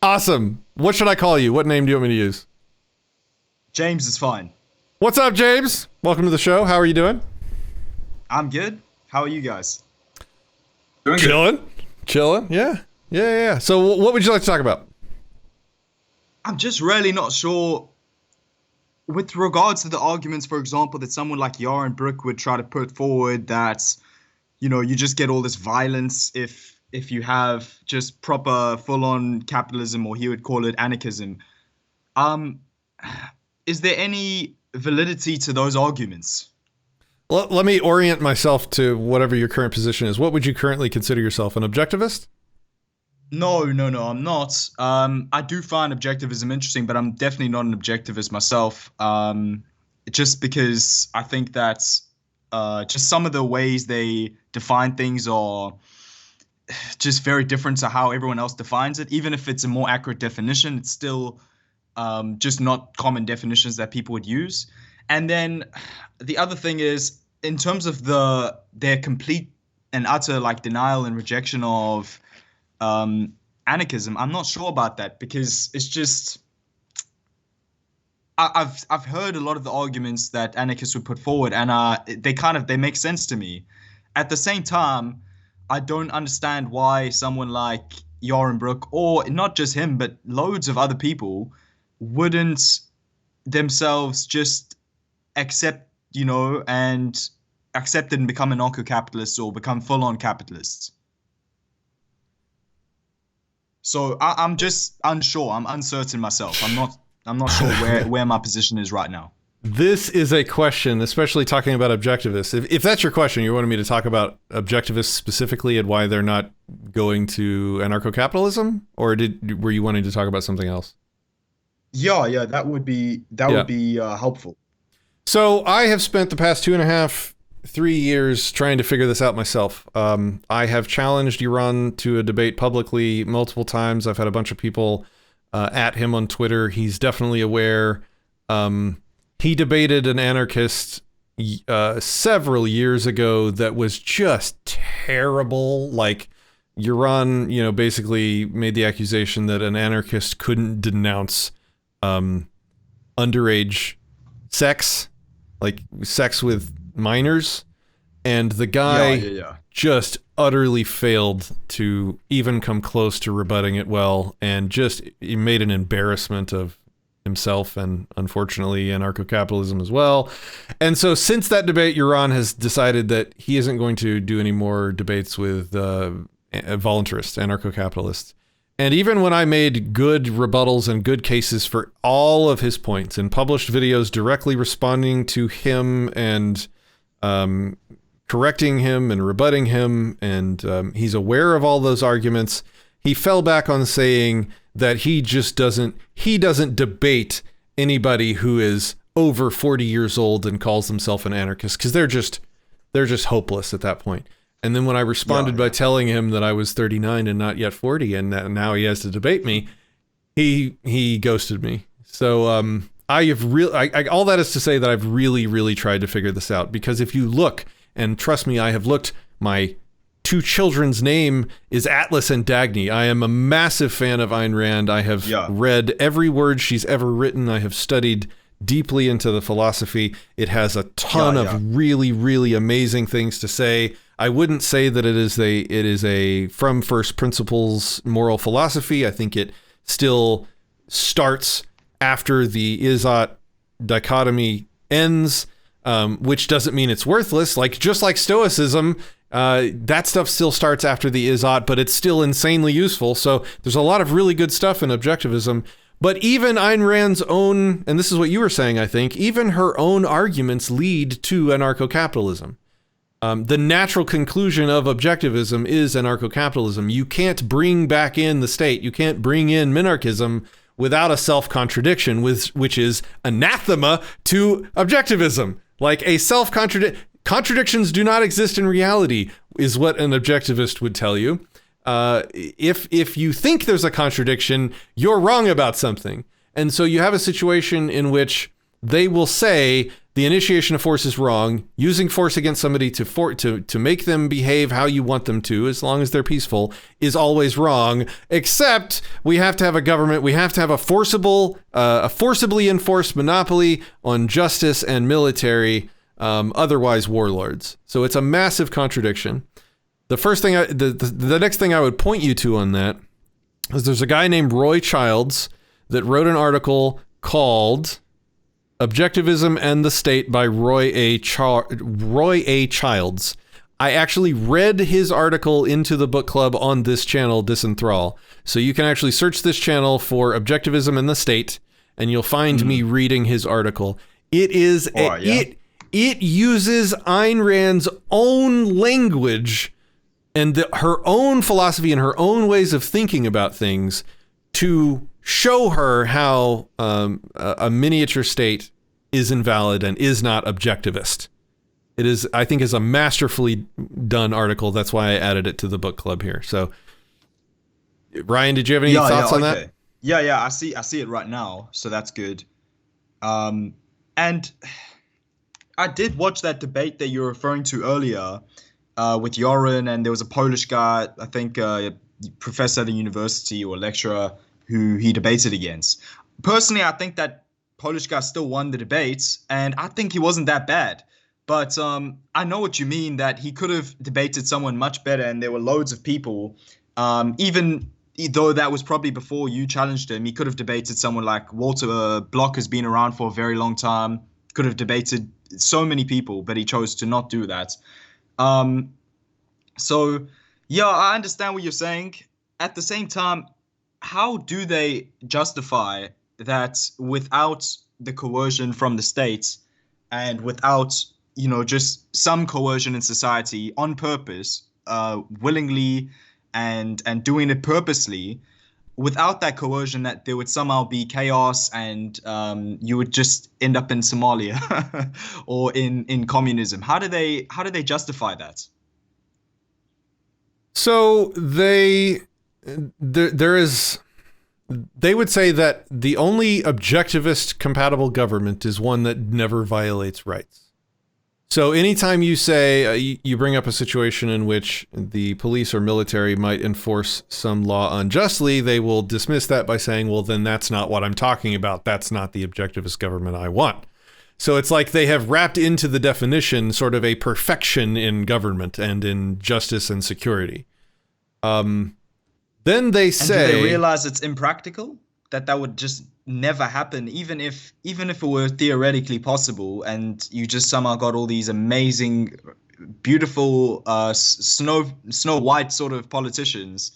Awesome. What should I call you? What name do you want me to use? James is fine. What's up, James? Welcome to the show. How are you doing? I'm good. How are you guys? Doing good. Chilling. Yeah. So what would you like to talk about? I'm just really not sure with regards to the arguments, for example, that someone like Youre and Brick would try to put forward that, you know, you just get all this violence if you have just proper full-on capitalism, or he would call it anarchism. Is there any validity to those arguments? Let me orient myself to whatever your current position is. What would you currently consider yourself, an objectivist? No, I'm not. I do find objectivism interesting, but I'm definitely not an objectivist myself. Just because I think that just some of the ways they define things are just very different to how everyone else defines it. Even if it's a more accurate definition, it's still just not common definitions that people would use. And then the other thing is, in terms of their complete and utter like denial and rejection of anarchism, I'm not sure about that, because it's just I've heard a lot of the arguments that anarchists would put forward, and they make sense to me. At the same time, I don't understand why someone like Youre and Brook, or not just him, but loads of other people, wouldn't themselves just accept it and become anarcho-capitalists or become full-on capitalists. So I'm just unsure. I'm uncertain myself. I'm not sure where my position is right now. This is a question, especially talking about objectivists. If that's your question, you wanted me to talk about objectivists specifically and why they're not going to anarcho-capitalism, or were you wanting to talk about something else? Yeah, that would be helpful. So I have spent the past 2.5-3 years trying to figure this out myself. I have challenged Youre to a debate publicly multiple times. I've had a bunch of people at him on Twitter. He's definitely aware. He debated an anarchist several years ago that was just terrible. Like, Youre, basically made the accusation that an anarchist couldn't denounce underage sex, like sex with minors, and the guy just utterly failed to even come close to rebutting it well, and he made an embarrassment of himself and, unfortunately, anarcho-capitalism as well. And so since that debate, Youre has decided that he isn't going to do any more debates with voluntarists, anarcho-capitalists. And even when I made good rebuttals and good cases for all of his points and published videos directly responding to him and correcting him and rebutting him, and he's aware of all those arguments, he fell back on saying that he doesn't debate anybody who is over 40 years old and calls himself an anarchist, because they're just hopeless at that point. And then when I responded by telling him that I was 39 and not yet 40, and that now he has to debate me, he ghosted me. So all that is to say that I've really tried to figure this out, because if you look, and trust me, I have looked, my two children's name is Atlas and Dagny. I am a massive fan of Ayn Rand. I have read every word she's ever written. I have studied deeply into the philosophy. It has a ton of really amazing things to say. I wouldn't say that it is a from first principles moral philosophy. I think it still starts after the Izot dichotomy ends, which doesn't mean it's worthless. Just like Stoicism, that stuff still starts after the Izot, but it's still insanely useful. So there's a lot of really good stuff in objectivism. But even Ayn Rand's own, and this is what you were saying, I think, even her own arguments lead to anarcho-capitalism. The natural conclusion of objectivism is anarcho-capitalism. You can't bring back in the state. You can't bring in minarchism without a self-contradiction, which is anathema to objectivism. Like a contradictions do not exist in reality, is what an objectivist would tell you. If you think there's a contradiction, you're wrong about something. And so you have a situation in which they will say the initiation of force is wrong. Using force against somebody to make them behave how you want them to, as long as they're peaceful, is always wrong. Except we have to have a government. We have to have a forcibly enforced monopoly on justice and military. Otherwise, warlords. So it's a massive contradiction. The next thing I would point you to on that is there's a guy named Roy Childs that wrote an article called Objectivism and the State by Roy A. Childs. I actually read his article into the book club on this channel, Disenthrall. So you can actually search this channel for Objectivism and the State, and you'll find me reading his article. It is it uses Ayn Rand's own language and her own philosophy and her own ways of thinking about things to show her how a miniature state is invalid and is not objectivist. It is, I think, is a masterfully done article. That's why I added it to the book club here. So, Ryan, did you have any thoughts on that? Yeah, I see it right now. So that's good. And I did watch that debate that you were referring to earlier with Youre, and there was a Polish guy, I think a professor at the university or lecturer, who he debated against. Personally, I think that Polish guy still won the debate, and I think he wasn't that bad. But I know what you mean, that he could have debated someone much better, and there were loads of people, even though that was probably before you challenged him, he could have debated someone like Walter Block, has been around for a very long time, could have debated so many people, but he chose to not do that. So, yeah, I understand what you're saying. At the same time, how do they justify that without the coercion from the state and without, just some coercion in society on purpose, willingly and doing it purposely, without that coercion, that there would somehow be chaos and you would just end up in Somalia or in communism? How do they justify that? So they would say that the only objectivist compatible government is one that never violates rights. So anytime you say, you bring up a situation in which the police or military might enforce some law unjustly, they will dismiss that by saying, well, then that's not what I'm talking about. That's not the objectivist government I want. So it's like they have wrapped into the definition sort of a perfection in government and in justice and security. Then they say... And do they realize it's impractical? That would just never happen, even if it were theoretically possible, and you just somehow got all these amazing, beautiful, Snow White sort of politicians.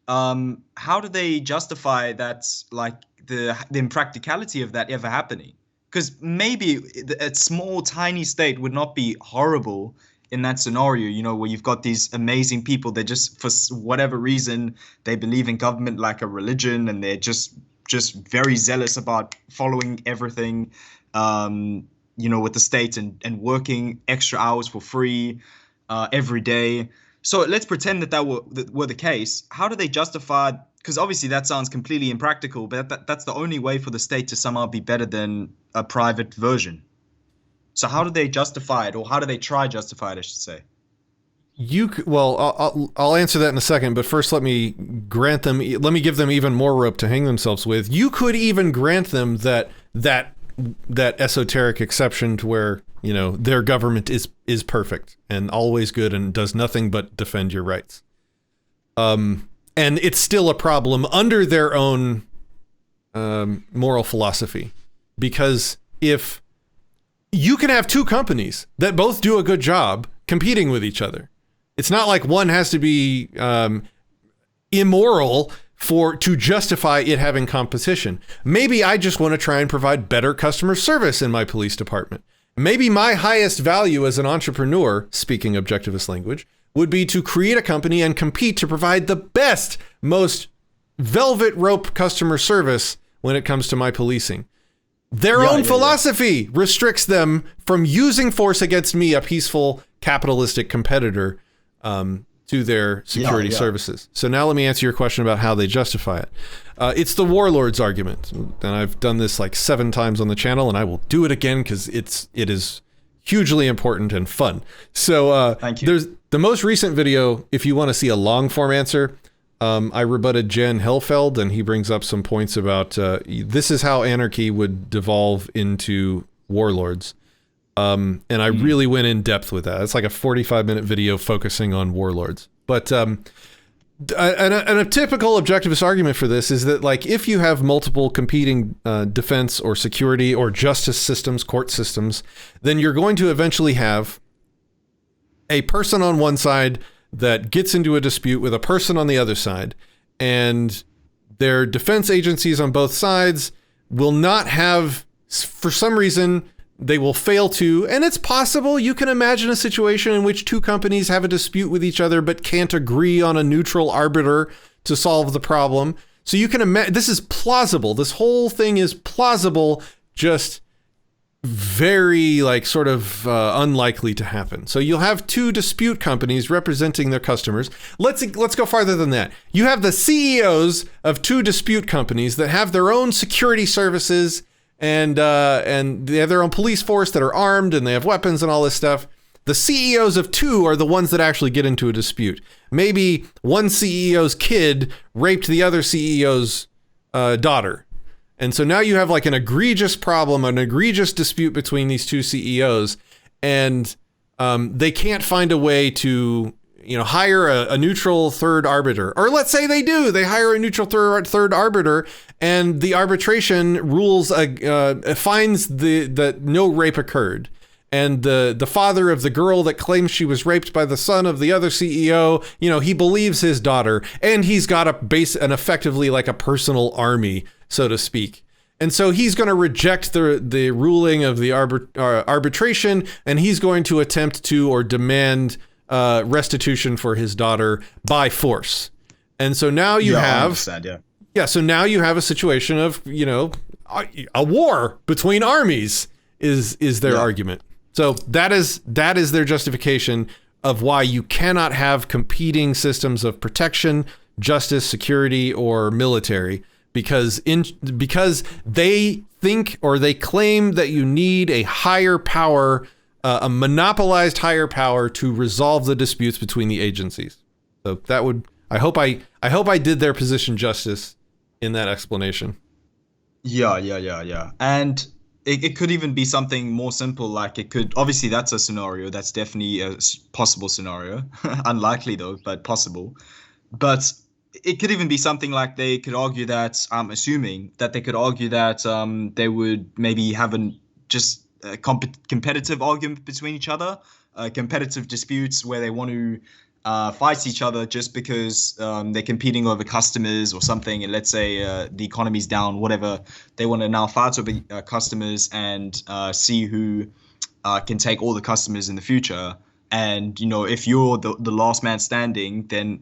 How do they justify that, like the impracticality of that ever happening? Because maybe a small, tiny state would not be horrible in that scenario, where you've got these amazing people that just, for whatever reason, they believe in government like a religion, and they're just very zealous about following everything, with the state and working extra hours for free every day. So let's pretend that were the case. How do they justify? Because obviously that sounds completely impractical, but that's the only way for the state to somehow be better than a private version. So how do they justify it, or how do they try justify it, I should say? I'll answer that in a second, but first let me give them even more rope to hang themselves with. You could even grant them that esoteric exception to where, their government is perfect and always good and does nothing but defend your rights. And it's still a problem under their own moral philosophy, because if you can have two companies that both do a good job competing with each other, it's not like one has to be immoral to justify it having competition. Maybe I just want to try and provide better customer service in my police department. Maybe my highest value as an entrepreneur, speaking objectivist language, would be to create a company and compete to provide the best, most velvet rope customer service when it comes to my policing. Their own philosophy restricts them from using force against me, a peaceful capitalistic competitor, to their security services. So now let me answer your question about how they justify it. It's the Warlords Argument. And I've done this like 7 times on the channel, and I will do it again because it is hugely important and fun. So Thank you. There's the most recent video. If you want to see a long form answer, I rebutted Jen Helfeld, and he brings up some points about this is how anarchy would devolve into warlords. And I really went in depth with that. It's like a 45-minute video focusing on warlords. But and a typical objectivist argument for this is that, like, if you have multiple competing defense or security or justice systems, court systems, then you're going to eventually have a person on one side that gets into a dispute with a person on the other side, and their defense agencies on both sides will not have, for some reason, they will fail to, and it's possible you can imagine a situation in which 2 companies have a dispute with each other but can't agree on a neutral arbiter to solve the problem. So you can imagine, this is plausible. This whole thing is plausible, just very like sort of unlikely to happen. So you'll have 2 dispute companies representing their customers. Let's go farther than that. You have the CEOs of 2 dispute companies that have their own security services, and they have their own police force that are armed, and they have weapons and all this stuff. The CEOs of 2 are the ones that actually get into a dispute. Maybe one CEO's kid raped the other CEO's daughter. And so now you have like an egregious problem, an egregious dispute between these 2 CEOs, and they can't find a way to, hire a neutral third arbiter. Or let's say they do. They hire a neutral third arbiter, and the arbitration rules finds that no rape occurred. And the father of the girl that claims she was raped by the son of the other CEO, he believes his daughter, and he's got an effectively like a personal army, so to speak. And so he's going to reject the ruling of the arbitration, and he's going to attempt to or demand restitution for his daughter by force. And so now you have, so now you have a situation of, a war between armies is their argument. So that is their justification of why you cannot have competing systems of protection, justice, security, or military, because they think or they claim that you need a higher power, a monopolized higher power to resolve the disputes between the agencies. So that would, I hope I did their position justice in that explanation. Yeah. And it could even be something more simple, like it could, obviously that's a scenario, that's definitely a possible scenario, unlikely though, but possible. But it could even be something like they could argue that, I'm assuming that they could argue that they would maybe have a competitive argument between each other, competitive disputes where they want to fight each other just because they're competing over customers or something. And let's say the economy's down, whatever, they want to now fight over customers and see who can take all the customers in the future. And, if you're the last man standing, then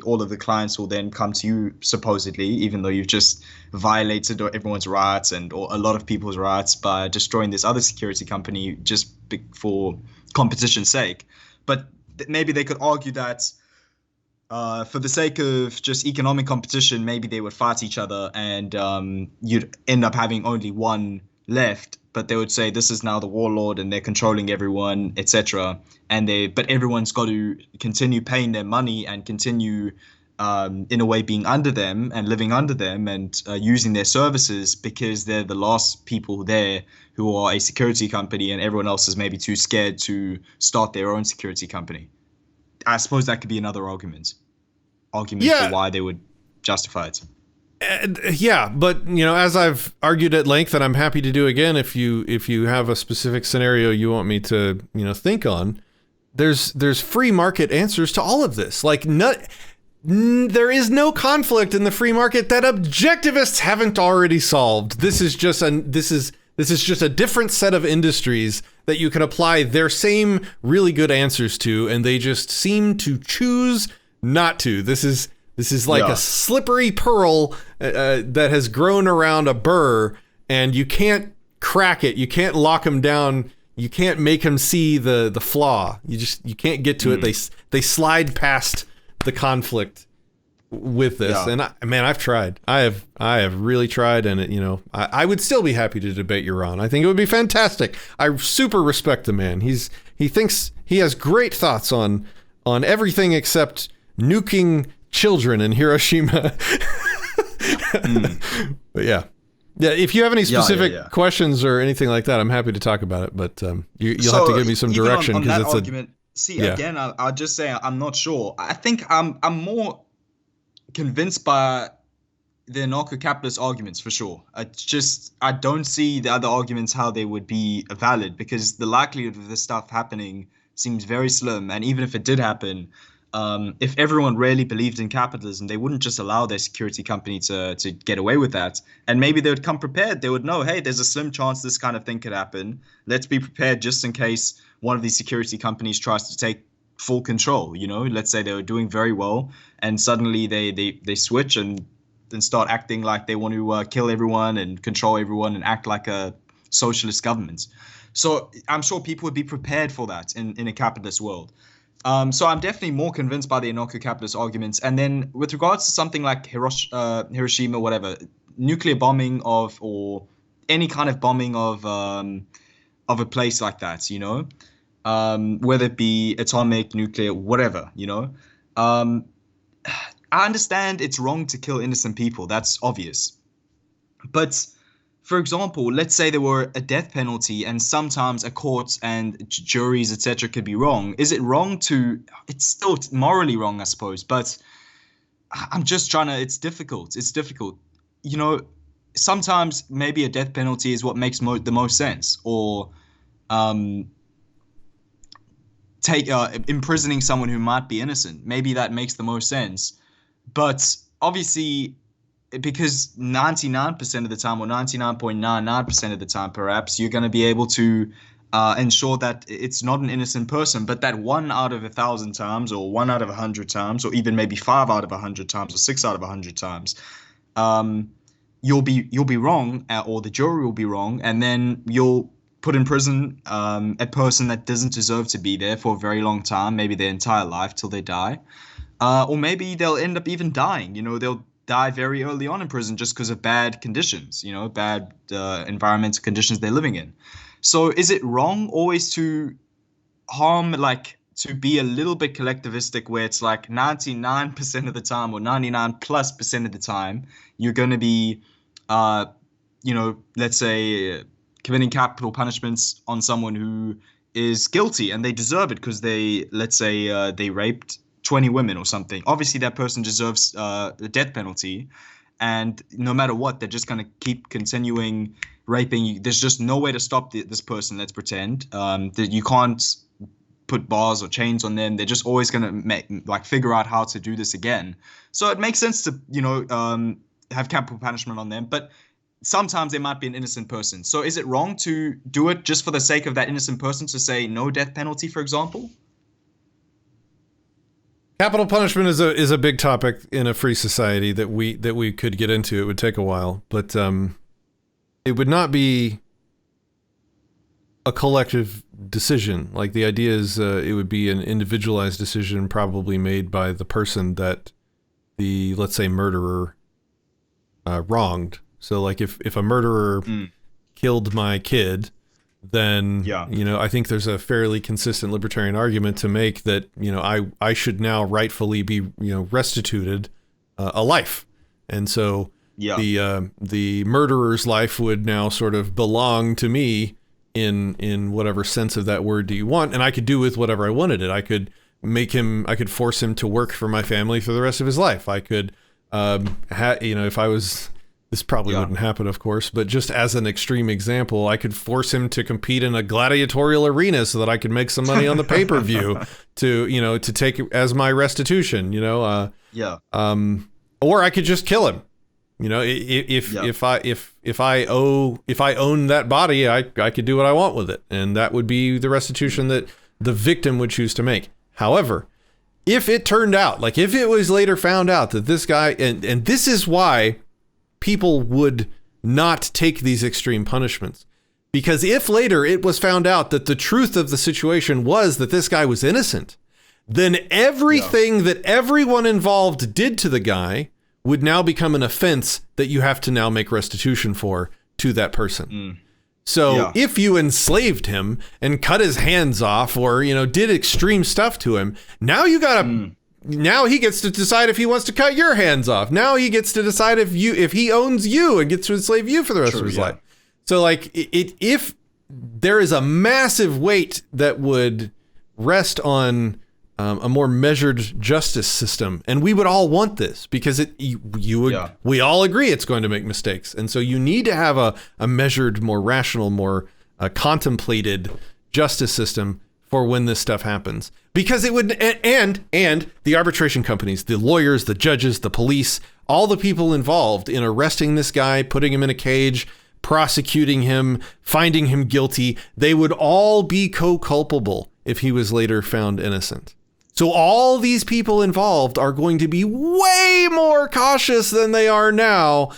all of the clients will then come to you, supposedly, even though you've just violated everyone's rights or a lot of people's rights by destroying this other security company just for competition's sake. But maybe they could argue that for the sake of just economic competition, maybe they would fight each other and you'd end up having only one left. But they would say this is now the warlord and they're controlling everyone, etc. But everyone's got to continue paying their money and continue in a way being under them and living under them and using their services because they're the last people there who are a security company and everyone else is maybe too scared to start their own security company. I suppose that could be another argument for why they would justify it. Yeah, but as I've argued at length, and I'm happy to do again if you have a specific scenario you want me to think on, there's free market answers to all of this. Like there is no conflict in the free market that objectivists haven't already solved. This is just a different set of industries that you can apply their same really good answers to, and they just seem to choose not to. This is like a slippery pearl that has grown around a burr, and you can't crack it. You can't lock him down. You can't make him see the flaw. You can't get to it. They slide past the conflict with this. Yeah. And I've tried. I have really tried, and I would still be happy to debate Youre. I think it would be fantastic. I super respect the man. He thinks he has great thoughts on everything except nuking children in Hiroshima. But yeah. If you have any specific questions or anything like that, I'm happy to talk about it. But you'll have to give me some direction because it's argument. Again, I'll just say I'm not sure. I think I'm more convinced by the anarcho-capitalist arguments for sure. I don't see the other arguments how they would be valid, because the likelihood of this stuff happening seems very slim. And even if it did happen, if everyone really believed in capitalism, they wouldn't just allow their security company to get away with that. And maybe they would come prepared. They would know, hey, there's a slim chance this kind of thing could happen. Let's be prepared just in case one of these security companies tries to take full control. Let's say they were doing very well and suddenly they switch and start acting like they want to kill everyone and control everyone and act like a socialist government. So I'm sure people would be prepared for that in a capitalist world. So I'm definitely more convinced by the anarcho-capitalist arguments. And then with regards to something like Hiroshima, whatever, nuclear bombing or any kind of bombing of a place like that, whether it be atomic, nuclear, whatever, I understand it's wrong to kill innocent people. That's obvious. But for example, let's say there were a death penalty and sometimes a court and juries, etc., could be wrong. Is it wrong to... It's still morally wrong, I suppose, but I'm just trying to... It's difficult. Sometimes maybe a death penalty is what makes the most sense, or imprisoning someone who might be innocent. Maybe that makes the most sense. But obviously, because 99% of the time, or 99.99% of the time, perhaps, you're going to be able to ensure that it's not an innocent person, but that 1 out of 1,000 times, or 1 out of 100 times, or even maybe 5 out of 100 times, or 6 out of 100 times, you'll be wrong, or the jury will be wrong, and then you'll put in prison a person that doesn't deserve to be there for a very long time, maybe their entire life till they die. Or maybe they'll end up even dying. They'll die very early on in prison just because of bad conditions, bad environmental conditions they're living in. So is it wrong always to harm, to be a little bit collectivistic, where it's like 99% of the time, or 99+% of the time, you're going to be, let's say, committing capital punishments on someone who is guilty and they deserve it because they raped 20 women or something. Obviously, that person deserves the death penalty, and no matter what, they're just going to keep continuing raping. There's just no way to stop this person. Let's pretend that you can't put bars or chains on them. They're just always going to figure out how to do this again. So it makes sense to have capital punishment on them, but sometimes they might be an innocent person. So is it wrong to do it just for the sake of that innocent person, to say no death penalty, for example? Capital punishment is a big topic in a free society that we could get into. It would take a while, but it would not be a collective decision. Like, the idea is it would be an individualized decision, probably made by the person that the, let's say, murderer wronged. So, like, if a murderer killed my kid, then, I think there's a fairly consistent libertarian argument to make that, I should now rightfully be, restituted a life. And so the murderer's life would now sort of belong to me in whatever sense of that word do you want. And I could do with whatever I wanted it. I could force him to work for my family for the rest of his life. I could, if I was... This probably wouldn't happen, of course, but just as an extreme example, I could force him to compete in a gladiatorial arena so that I could make some money on the pay-per-view to take as my restitution, or I could just kill him. If I own that body, I could do what I want with it, and that would be the restitution that the victim would choose to make. However, if it turned out, if it was later found out that this guy, and this is why people would not take these extreme punishments, because if later it was found out that the truth of the situation was that this guy was innocent, then everything that everyone involved did to the guy would now become an offense that you have to now make restitution for to that person. So if you enslaved him and cut his hands off or, did extreme stuff to him, now you gotta, now he gets to decide if he wants to cut your hands off. Now he gets to decide if he owns you and gets to enslave you for the rest of his life. So like if there is a massive weight that would rest on a more measured justice system, and we would all want this because we all agree it's going to make mistakes, and so you need to have a measured, more rational, more contemplated justice system for when this stuff happens, because it would and the arbitration companies, the lawyers, the judges, the police, all the people involved in arresting this guy, putting him in a cage, prosecuting him, finding him guilty, they would all be co-culpable if he was later found innocent. So all these people involved are going to be way more cautious than they are now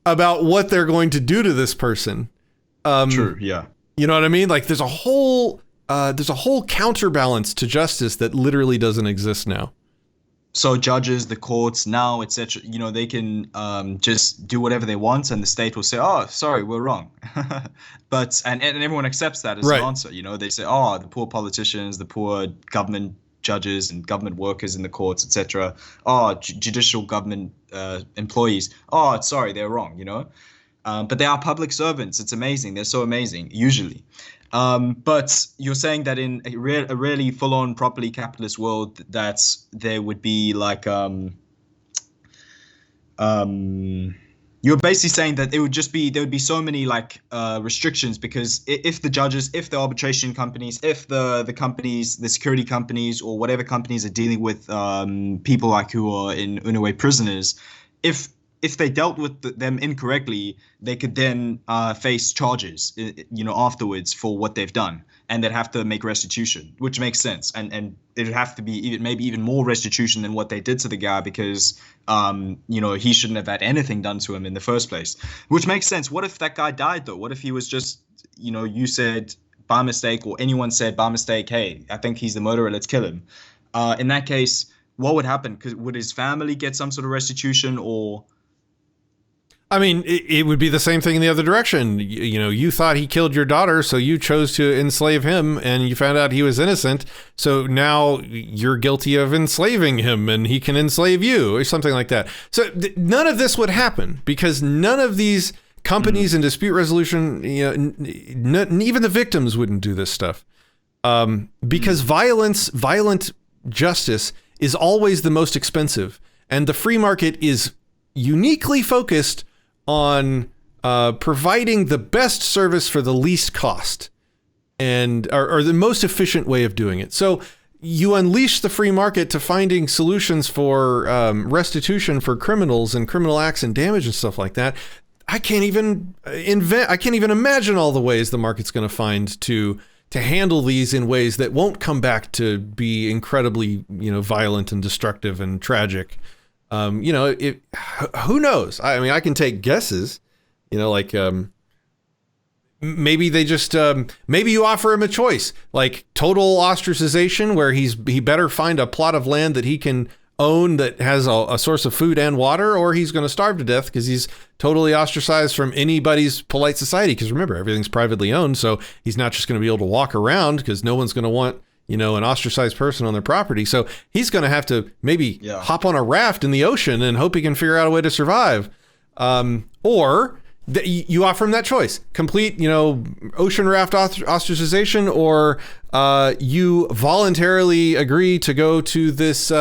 about what they're going to do to this person. True, yeah. You know what I mean? Like there's a whole counterbalance to justice that literally doesn't exist now. So judges, the courts now, etc., they can just do whatever they want, and the state will say, "Oh, sorry, we're wrong." But and everyone accepts that as an answer. They say, "Oh, the poor politicians, the poor government judges and government workers in the courts, etc. Oh, judicial government employees. Oh, sorry, they're wrong." But they are public servants. It's amazing. They're so amazing, usually. But you're saying that in a really full-on, properly capitalist world, that there would be like you're basically saying that there would be so many like restrictions, because if the judges, if the arbitration companies, if the companies, the security companies, or whatever companies are dealing with people like who are in a way prisoners, if they dealt with them incorrectly, they could then face charges, afterwards for what they've done, and they'd have to make restitution, which makes sense. And it'd have to be maybe even more restitution than what they did to the guy, because he shouldn't have had anything done to him in the first place, which makes sense. What if that guy died though? What if he was just, you said by mistake, or anyone said by mistake, "Hey, I think he's the murderer, let's kill him." In that case, what would happen? Because would his family get some sort of restitution, or? I mean, it would be the same thing in the other direction. You thought he killed your daughter, so you chose to enslave him, and you found out he was innocent. So now you're guilty of enslaving him, and he can enslave you, or something like that. So none of this would happen, because none of these companies in dispute resolution, even the victims wouldn't do this stuff. Because violent justice is always the most expensive, and the free market is uniquely focused on providing the best service for the least cost, and or the most efficient way of doing it. So you unleash the free market to finding solutions for restitution for criminals and criminal acts and damage and stuff like that. I can't even imagine all the ways the market's going to find to handle these in ways that won't come back to be incredibly, violent and destructive and tragic. Who knows? I mean, I can take guesses, maybe they just, maybe you offer him a choice, like total ostracization, where he better find a plot of land that he can own that has a source of food and water, or he's going to starve to death because he's totally ostracized from anybody's polite society. Because remember, everything's privately owned, so he's not just going to be able to walk around, because no one's going to want an ostracized person on their property. So he's going to have to maybe hop on a raft in the ocean and hope he can figure out a way to survive. Or you offer him that choice: complete, ocean raft ostracization, or you voluntarily agree to go to this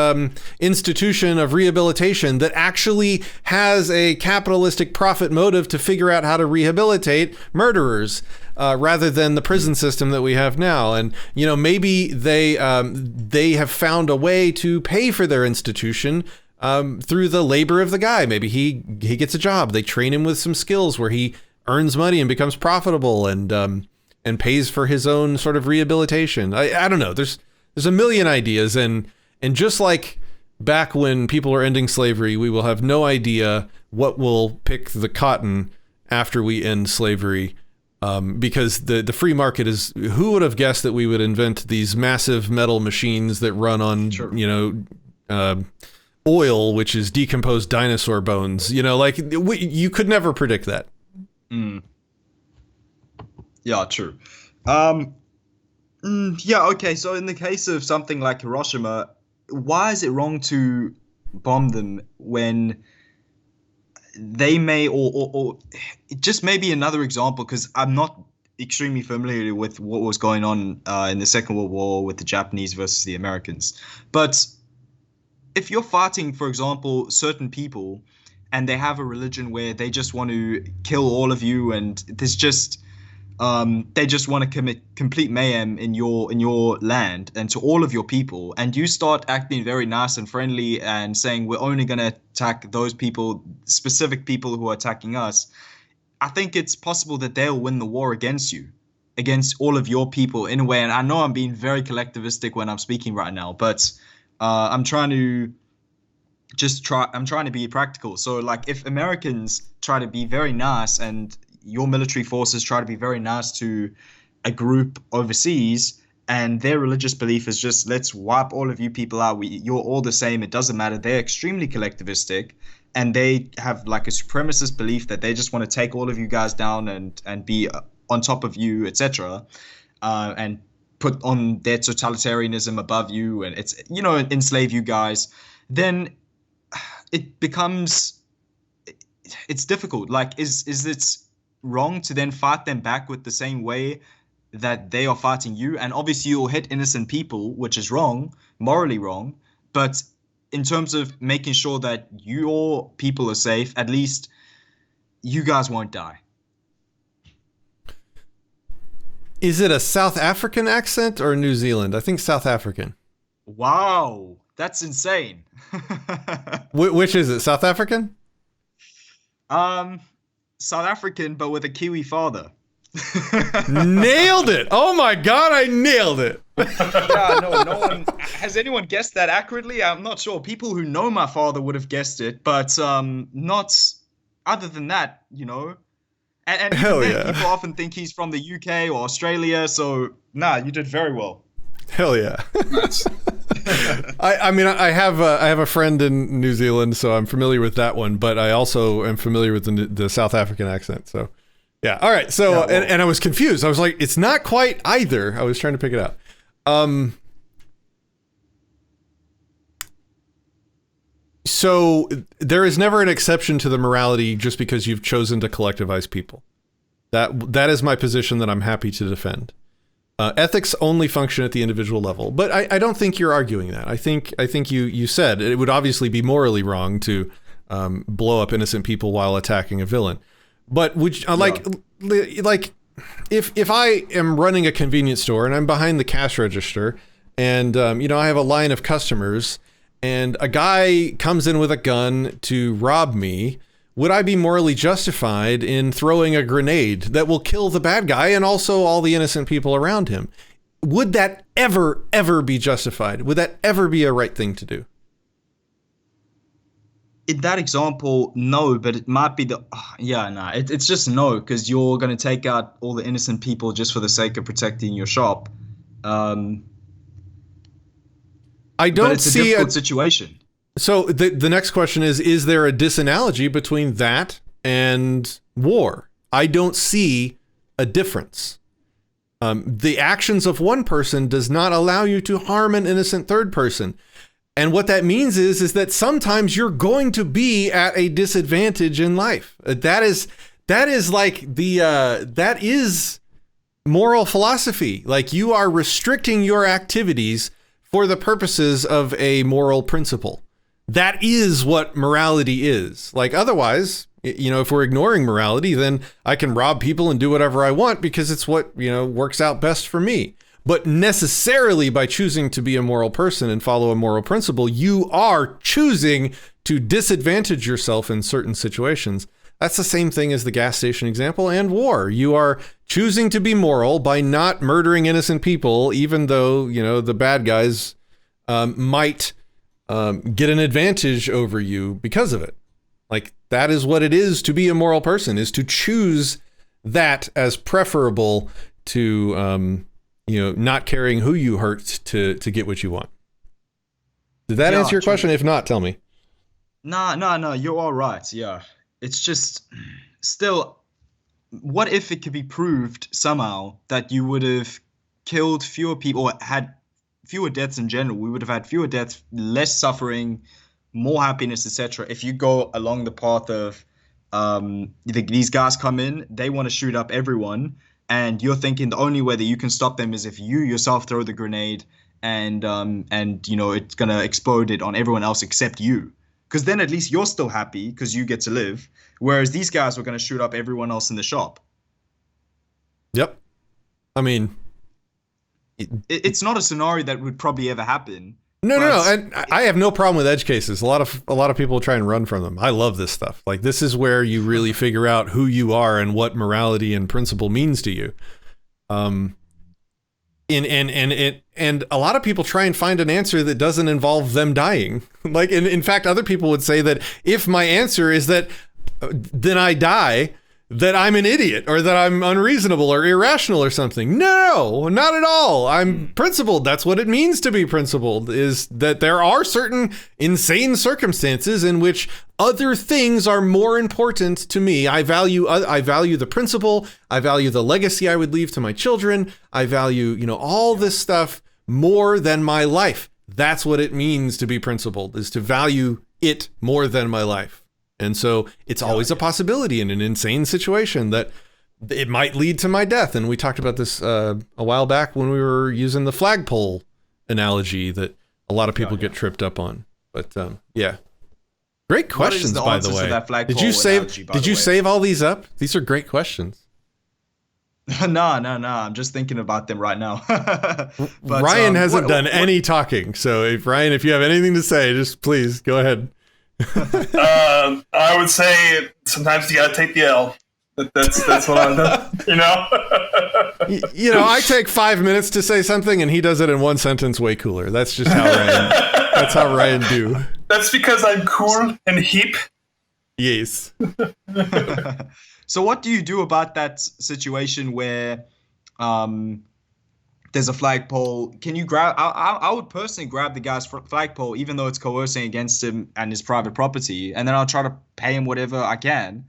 institution of rehabilitation that actually has a capitalistic profit motive to figure out how to rehabilitate murderers, rather than the prison system that we have now. And maybe they have found a way to pay for their institution through the labor of the guy. Maybe he gets a job. They train him with some skills where he earns money and becomes profitable, and pays for his own sort of rehabilitation. I don't know. There's a million ideas, and just like back when people are ending slavery, we will have no idea what will pick the cotton after we end slavery. because the free market is, who would have guessed that we would invent these massive metal machines that run on, oil, which is decomposed dinosaur bones, you could never predict that. Yeah, true. Okay, so in the case of something like Hiroshima, why is it wrong to bomb them when they may, or just maybe another example, because I'm not extremely familiar with what was going on in the Second World War with the Japanese versus the Americans. But if you're fighting, for example, certain people and they have a religion where they just want to kill all of you, and there's just they just want to commit complete mayhem in your land and to all of your people, and you start acting very nice and friendly and saying we're only going to attack those people, specific people who are attacking us, I think it's possible that they'll win the war against you, against all of your people in a way. And I know I'm being very collectivistic when I'm speaking right now, but I'm trying to be practical. So like if Americans try to be very nice and your military forces try to be very nice to a group overseas, and their religious belief is just, let's wipe all of you people out. You're all the same. It doesn't matter. They're extremely collectivistic, and they have like a supremacist belief that they just want to take all of you guys down and be on top of you, etc. And put on their totalitarianism above you, and it's, enslave you guys. Then it becomes, it's difficult. Like, is it wrong to then fight them back with the same way that they are fighting you? And obviously you'll hit innocent people, which is wrong, morally wrong, but in terms of making sure that your people are safe, at least you guys won't die. Is it a South African accent or New Zealand? I think South African. Wow, that's insane. Which is it, South African? South African, but with a Kiwi father. Nailed it! Oh my God, I nailed it! Yeah, no one has anyone guessed that accurately? I'm not sure. People who know my father would have guessed it, but not other than that, And hell then yeah. People often think he's from the UK or Australia, so you did very well. Hell yeah. Nice. I have a friend in New Zealand, so I'm familiar with that one, but I also am familiar with the South African accent. So yeah. All right. So, and I was confused. I was like, it's not quite either. I was trying to pick it out. So there is never an exception to the morality just because you've chosen to collectivize people. That is my position that I'm happy to defend. Ethics only function at the individual level, but I don't think you're arguing that. I think you said it would obviously be morally wrong to blow up innocent people while attacking a villain. But like if I am running a convenience store and I'm behind the cash register, and I have a line of customers, and a guy comes in with a gun to rob me, would I be morally justified in throwing a grenade that will kill the bad guy and also all the innocent people around him? Would that ever be justified? Would that ever be a right thing to do? In that example, no, but it might be it's just no, because you're going to take out all the innocent people just for the sake of protecting your shop. I don't it's see a difficult situation. So the next question is there a disanalogy between that and war? I don't see a difference. The actions of one person does not allow you to harm an innocent third person. And what that means is that sometimes you're going to be at a disadvantage in life. That is like that is moral philosophy. Like, you are restricting your activities for the purposes of a moral principle. That is what morality is. Like, otherwise, if we're ignoring morality, then I can rob people and do whatever I want because it's what, works out best for me. But necessarily by choosing to be a moral person and follow a moral principle, you are choosing to disadvantage yourself in certain situations. That's the same thing as the gas station example and war. You are choosing to be moral by not murdering innocent people, even though, the bad guys might get an advantage over you because of it. Like, that is what it is to be a moral person, is to choose that as preferable to, not caring who you hurt to get what you want. Did that answer your question? If not, tell me. No, you're all right. Yeah. It's just still, what if it could be proved somehow that you would have killed fewer people or had fewer deaths in general? We would have had fewer deaths, less suffering, more happiness, etc. If you go along the path of these guys come in, they want to shoot up everyone, and you're thinking the only way that you can stop them is if you yourself throw the grenade and it's gonna explode it on everyone else except you. Because then at least you're still happy because you get to live. Whereas these guys were going to shoot up everyone else in the shop. Yep. I mean, it's not a scenario that would probably ever happen. No. And I have no problem with edge cases. A lot of people try and run from them. I love this stuff. Like, this is where you really figure out who you are and what morality and principle means to you. And a lot of people try and find an answer that doesn't involve them dying. Like, in fact, other people would say that if my answer is that then I die, that I'm an idiot or that I'm unreasonable or irrational or something. No, not at all. I'm principled. That's what it means to be principled, is that there are certain insane circumstances in which other things are more important to me. I value the principle. I value the legacy I would leave to my children. I value, all this stuff more than my life. That's what it means to be principled, is to value it more than my life. And so it's always a possibility in an insane situation that it might lead to my death. And we talked about this a while back when we were using the flagpole analogy that a lot of people get tripped up on. But great questions, by the way. Did you save all these up? These are great questions. No. I'm just thinking about them right now. But, Ryan hasn't done any talking. So if you have anything to say, just please go ahead. I would say sometimes you gotta take the L. That's what I'm doing, I take 5 minutes to say something and he does it in one sentence way cooler. That's just how Ryan do. That's because I'm cool and hip. Yes. So what do you do about that situation where there's a flagpole? Can you grab? I would personally grab the guy's flagpole, even though it's coercing against him and his private property, and then I'll try to pay him whatever I can,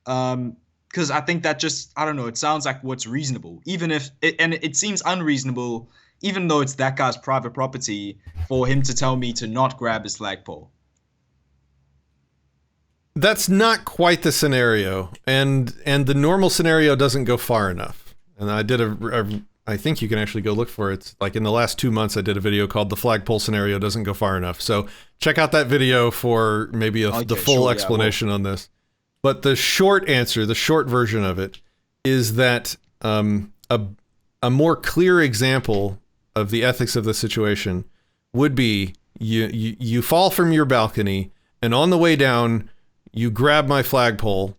because I think that I don't know. It sounds like what's reasonable, even if it seems unreasonable, even though it's that guy's private property, for him to tell me to not grab his flagpole. That's not quite the scenario, and the normal scenario doesn't go far enough. And I did I think you can actually go look for it. It's like in the last 2 months, I did a video called "The Flagpole Scenario Doesn't Go Far Enough." So check out that video for maybe the full explanation on this. But the short answer, the short version of it, is that a more clear example of the ethics of the situation would be you fall from your balcony, and on the way down, you grab my flagpole,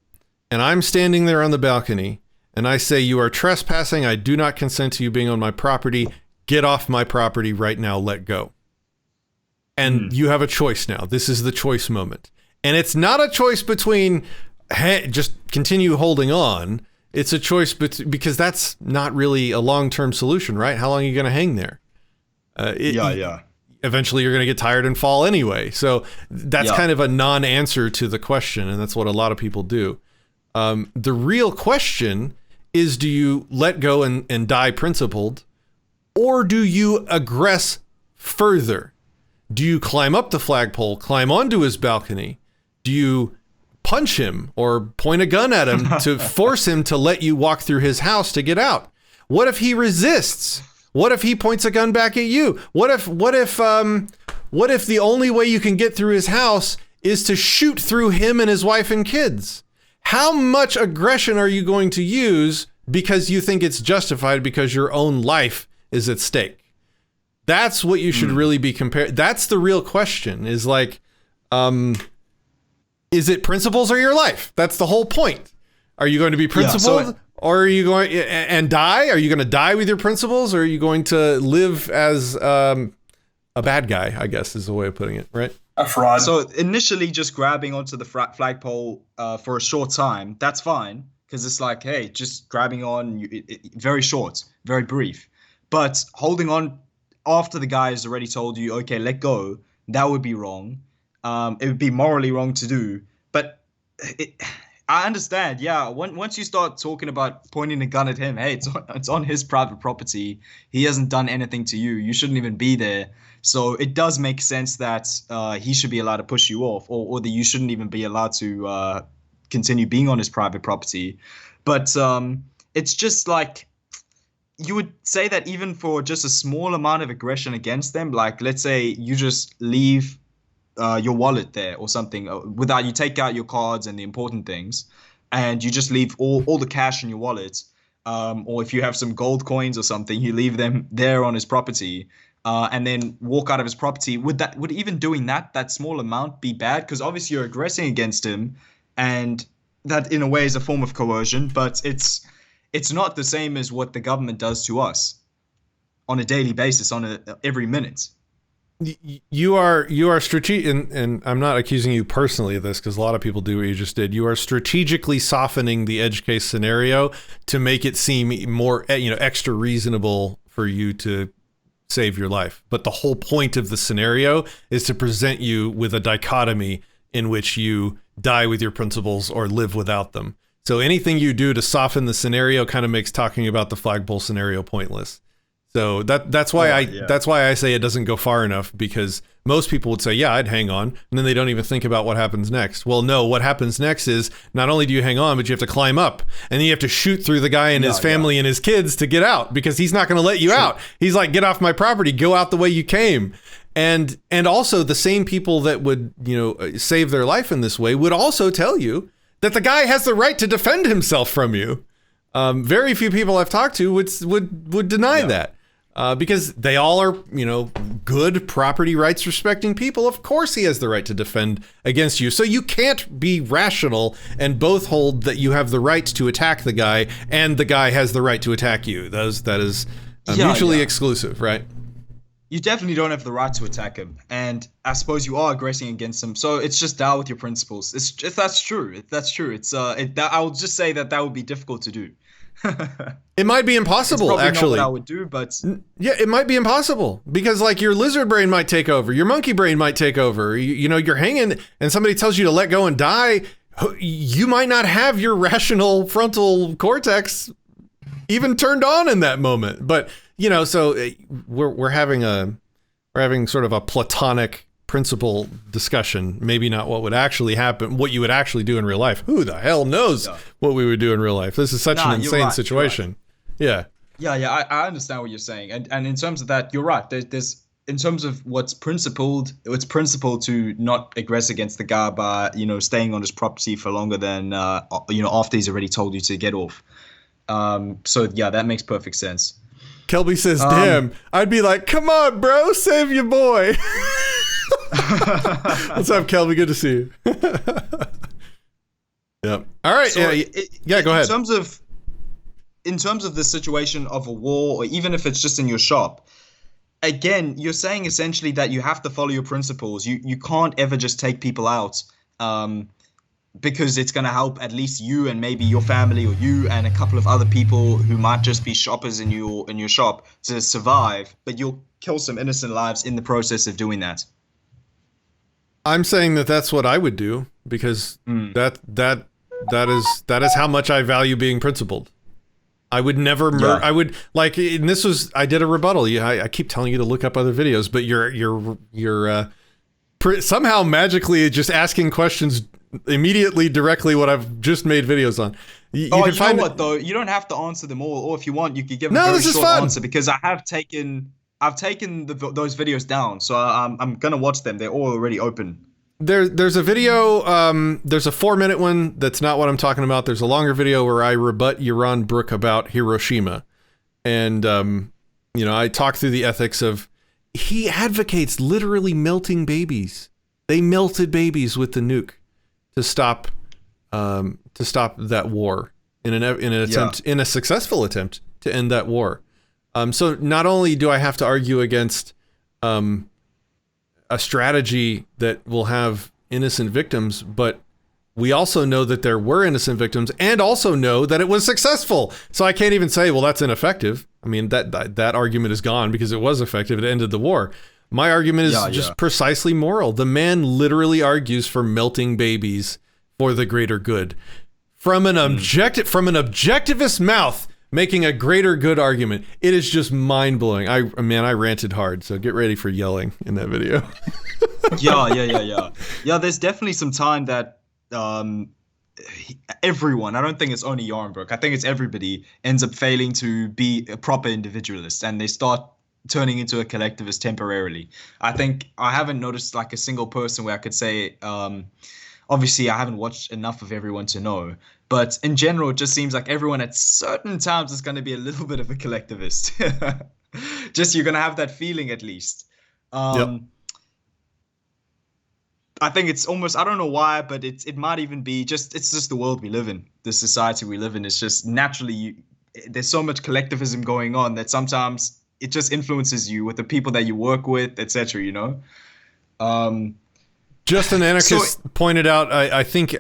and I'm standing there on the balcony. And I say, you are trespassing. I do not consent to you being on my property. Get off my property right now. Let go. And you have a choice now. This is the choice moment. And it's not a choice between, hey, just continue holding on. It's a choice because that's not really a long-term solution, right? How long are you going to hang there? Eventually you're going to get tired and fall anyway. So that's kind of a non-answer to the question. And that's what a lot of people do. The real question is, do you let go and die principled, or do you aggress further? Do you climb up the flagpole, climb onto his balcony? Do you punch him or point a gun at him to force him to let you walk through his house to get out? What if he resists? What if he points a gun back at you? What if the only way you can get through his house is to shoot through him and his wife and kids? How much aggression are you going to use because you think it's justified because your own life is at stake? That's what you should really be comparing. That's the real question, is like, is it principles or your life? That's the whole point. Are you going to be principled or are you going and die? Are you going to die with your principles, or are you going to live as a bad guy, I guess is the way of putting it, right? A fraud. So initially just grabbing onto the flagpole for a short time, that's fine. because it's like, hey, just grabbing on, very short, very brief. But holding on after the guy has already told you, okay, let go, that would be wrong. It would be morally wrong to do. But I understand, yeah. Once you start talking about pointing a gun at him, hey, it's on his private property. He hasn't done anything to you. You shouldn't even be there. So it does make sense that he should be allowed to push you off, or that you shouldn't even be allowed to continue being on his private property. But it's just like, you would say that even for just a small amount of aggression against them, like let's say you just leave your wallet there or something without, you take out your cards and the important things, and you just leave all the cash in your wallet, or if you have some gold coins or something, you leave them there on his property, and then walk out of his property. Would even doing that small amount be bad? Because obviously you're aggressing against him, and that in a way is a form of coercion, but it's not the same as what the government does to us on a daily basis, every minute. You are strategic, and I'm not accusing you personally of this, because a lot of people do what you just did. You are strategically softening the edge case scenario to make it seem more, extra reasonable for you to save your life. But the whole point of the scenario is to present you with a dichotomy in which you die with your principles or live without them. So anything you do to soften the scenario kind of makes talking about the flagpole scenario pointless. So that's why I say it doesn't go far enough, because most people would say, yeah, I'd hang on, and then they don't even think about what happens next. Well, no, what happens next is not only do you hang on, but you have to climb up, and then you have to shoot through the guy and his family and his kids to get out, because he's not going to let you out. He's like, get off my property, go out the way you came. And also the same people that would, save their life in this way would also tell you that the guy has the right to defend himself from you. Very few people I've talked to would deny that. Because they all are, good property rights respecting people. Of course he has the right to defend against you. So you can't be rational and both hold that you have the right to attack the guy and the guy has the right to attack you. That is mutually exclusive, right? You definitely don't have the right to attack him. And I suppose you are aggressing against him. So it's just down with your principles. If that's true. I will just say that would be difficult to do. It might be impossible, it's actually. Not what I would do, but yeah, it might be impossible, because like your lizard brain might take over, your monkey brain might take over. You're hanging and somebody tells you to let go and die. You might not have your rational frontal cortex even turned on in that moment. But so we're having sort of a platonic principle discussion, maybe not what would actually happen, what you would actually do in real life. Who the hell knows what we would do in real life? This is such an insane situation. Right. Yeah, I understand what you're saying. And in terms of that, you're right. There's in terms of what's principled, it's principled to not aggress against the guy by, staying on his property for longer than, after he's already told you to get off. So yeah, that makes perfect sense. Kelby says, damn, I'd be like, come on, bro, save your boy. What's up, Kelby? Good to see you. Yep. All right. So go ahead. In terms of the situation of a war, or even if it's just in your shop, again, you're saying essentially that you have to follow your principles. You can't ever just take people out, because it's going to help at least you and maybe your family, or you and a couple of other people who might just be shoppers in your shop to survive, but you'll kill some innocent lives in the process of doing that. I'm saying that that's what I would do, because that is how much I value being principled. I would never I would like, and I did a rebuttal. I keep telling you to look up other videos, but you're somehow magically just asking questions immediately directly what I've just made videos on. You know what though? You don't have to answer them all, or if you want, you could give a very short answer, because I have taken those videos down, so I'm gonna watch them. They're all already open. There's a video. There's a 4-minute one that's not what I'm talking about. There's a longer video where I rebut Yaron Brook about Hiroshima, and I talk through the ethics of, he advocates literally melting babies. They melted babies with the nuke to stop that war in a successful attempt to end that war. So not only do I have to argue against a strategy that will have innocent victims, but we also know that there were innocent victims and also know that it was successful. So I can't even say, well, that's ineffective. I mean, that argument is gone because it was effective. It ended the war. My argument is just precisely moral. The man literally argues for melting babies for the greater good. From an objectivist mouth, making a greater good argument. It is just mind-blowing. I ranted hard, so get ready for yelling in that video. Yeah, there's definitely some time that everyone, I don't think it's only Yarnbrook, I think it's everybody, ends up failing to be a proper individualist, and they start turning into a collectivist temporarily. I think I haven't noticed like a single person where I could say, obviously I haven't watched enough of everyone to know, but in general, it just seems like everyone at certain times is going to be a little bit of a collectivist. Just you're going to have that feeling at least. Yep. I think it's almost, I don't know why, but it might even be just, it's just the world we live in, the society we live in. It's just naturally, there's so much collectivism going on that sometimes it just influences you with the people that you work with, etc., you know? Just an anarchist pointed out, I think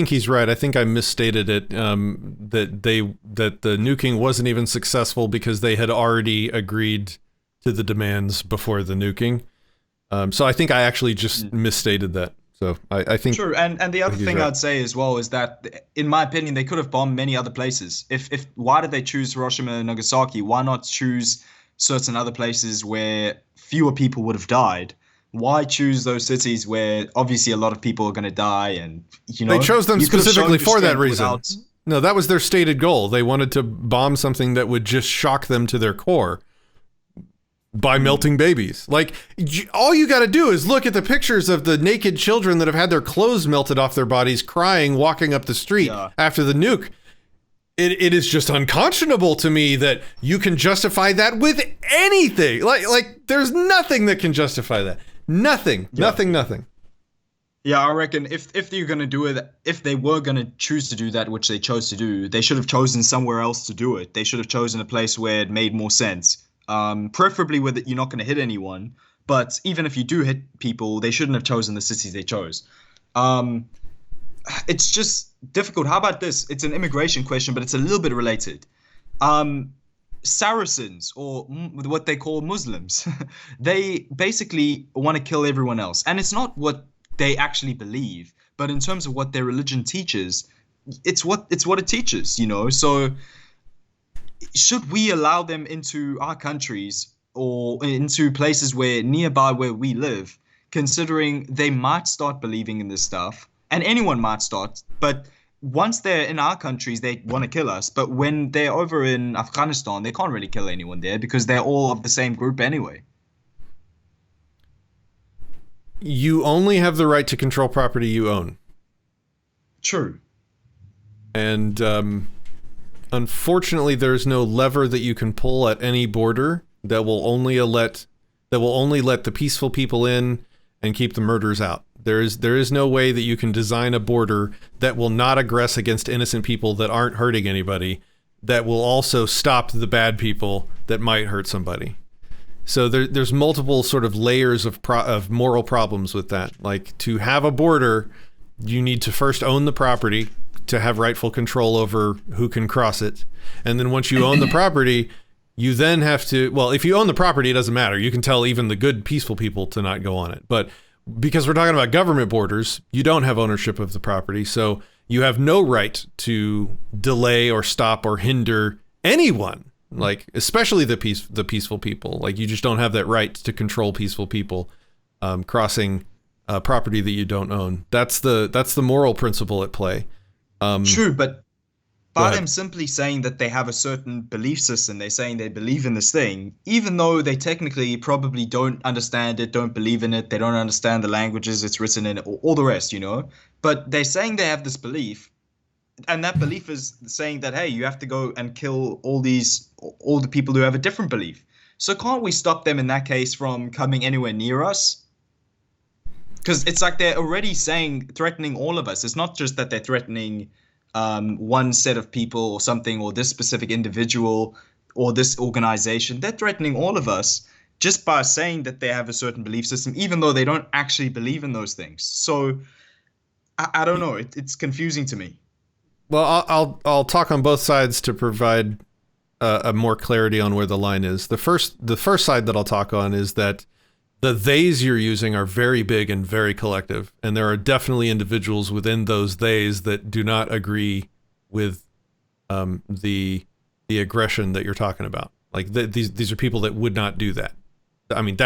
he's right. I think I misstated it, that the nuking wasn't even successful because they had already agreed to the demands before the nuking. So I think I actually just misstated that. So I think true. And the other thing I'd say as well is that, in my opinion, they could have bombed many other places. If why did they choose Hiroshima and Nagasaki? Why not choose certain other places where fewer people would have died? Why choose those cities where obviously a lot of people are going to die? And they chose them specifically for that reason. No, that was their stated goal. They wanted to bomb something that would just shock them to their core. By melting babies. Like, all you got to do is look at the pictures of the naked children that have had their clothes melted off their bodies, crying, walking up the street after the nuke. It is just unconscionable to me that you can justify that with anything. Like there's nothing that can justify that. Nothing. Yeah, I reckon if you're going to do it, if they were going to choose to do that, which they chose to do, they should have chosen somewhere else to do it. They should have chosen a place where it made more sense. Preferably where you're not going to hit anyone, but even if you do hit people, they shouldn't have chosen the cities they chose. It's just difficult. How about this? It's an immigration question, but it's a little bit related. Saracens, or what they call Muslims, they basically want to kill everyone else. And it's not what they actually believe, but in terms of what their religion teaches, it's what it teaches, you know? So should we allow them into our countries or into places nearby where we live, considering they might start believing in this stuff, and anyone might start, but once they're in our countries, they want to kill us. But when they're over in Afghanistan, they can't really kill anyone there because they're all of the same group anyway. You only have the right to control property you own. True. And, unfortunately, there's no lever that you can pull at any border that will only let the peaceful people in and keep the murderers out. There is no way that you can design a border that will not aggress against innocent people that aren't hurting anybody, that will also stop the bad people that might hurt somebody. So there's multiple sort of layers of moral problems with that. Like, to have a border, you need to first own the property to have rightful control over who can cross it. And then once you own the property, you then have to, well, if you own the property, it doesn't matter. You can tell even the good, peaceful people to not go on it. But because we're talking about government borders, you don't have ownership of the property. So you have no right to delay or stop or hinder anyone, like especially the peaceful people. Like, you just don't have that right to control peaceful people crossing property that you don't own. That's the moral principle at play. True, but by them simply saying that they have a certain belief system, they're saying they believe in this thing, even though they technically probably don't understand it, don't believe in it, they don't understand the languages it's written in, all the rest, you know? But they're saying they have this belief, and that belief is saying that, hey, you have to go and kill all the people who have a different belief. So can't we stop them in that case from coming anywhere near us? Because it's like they're already threatening all of us. It's not just that they're threatening one set of people or something, or this specific individual or this organization. They're threatening all of us just by saying that they have a certain belief system, even though they don't actually believe in those things. So I don't know. It's confusing to me. Well, I'll talk on both sides to provide a more clarity on where the line is. The first side that I'll talk on is that the theys you're using are very big and very collective, and there are definitely individuals within those theys that do not agree with the aggression that you're talking about. Like these are people that would not do that. I mean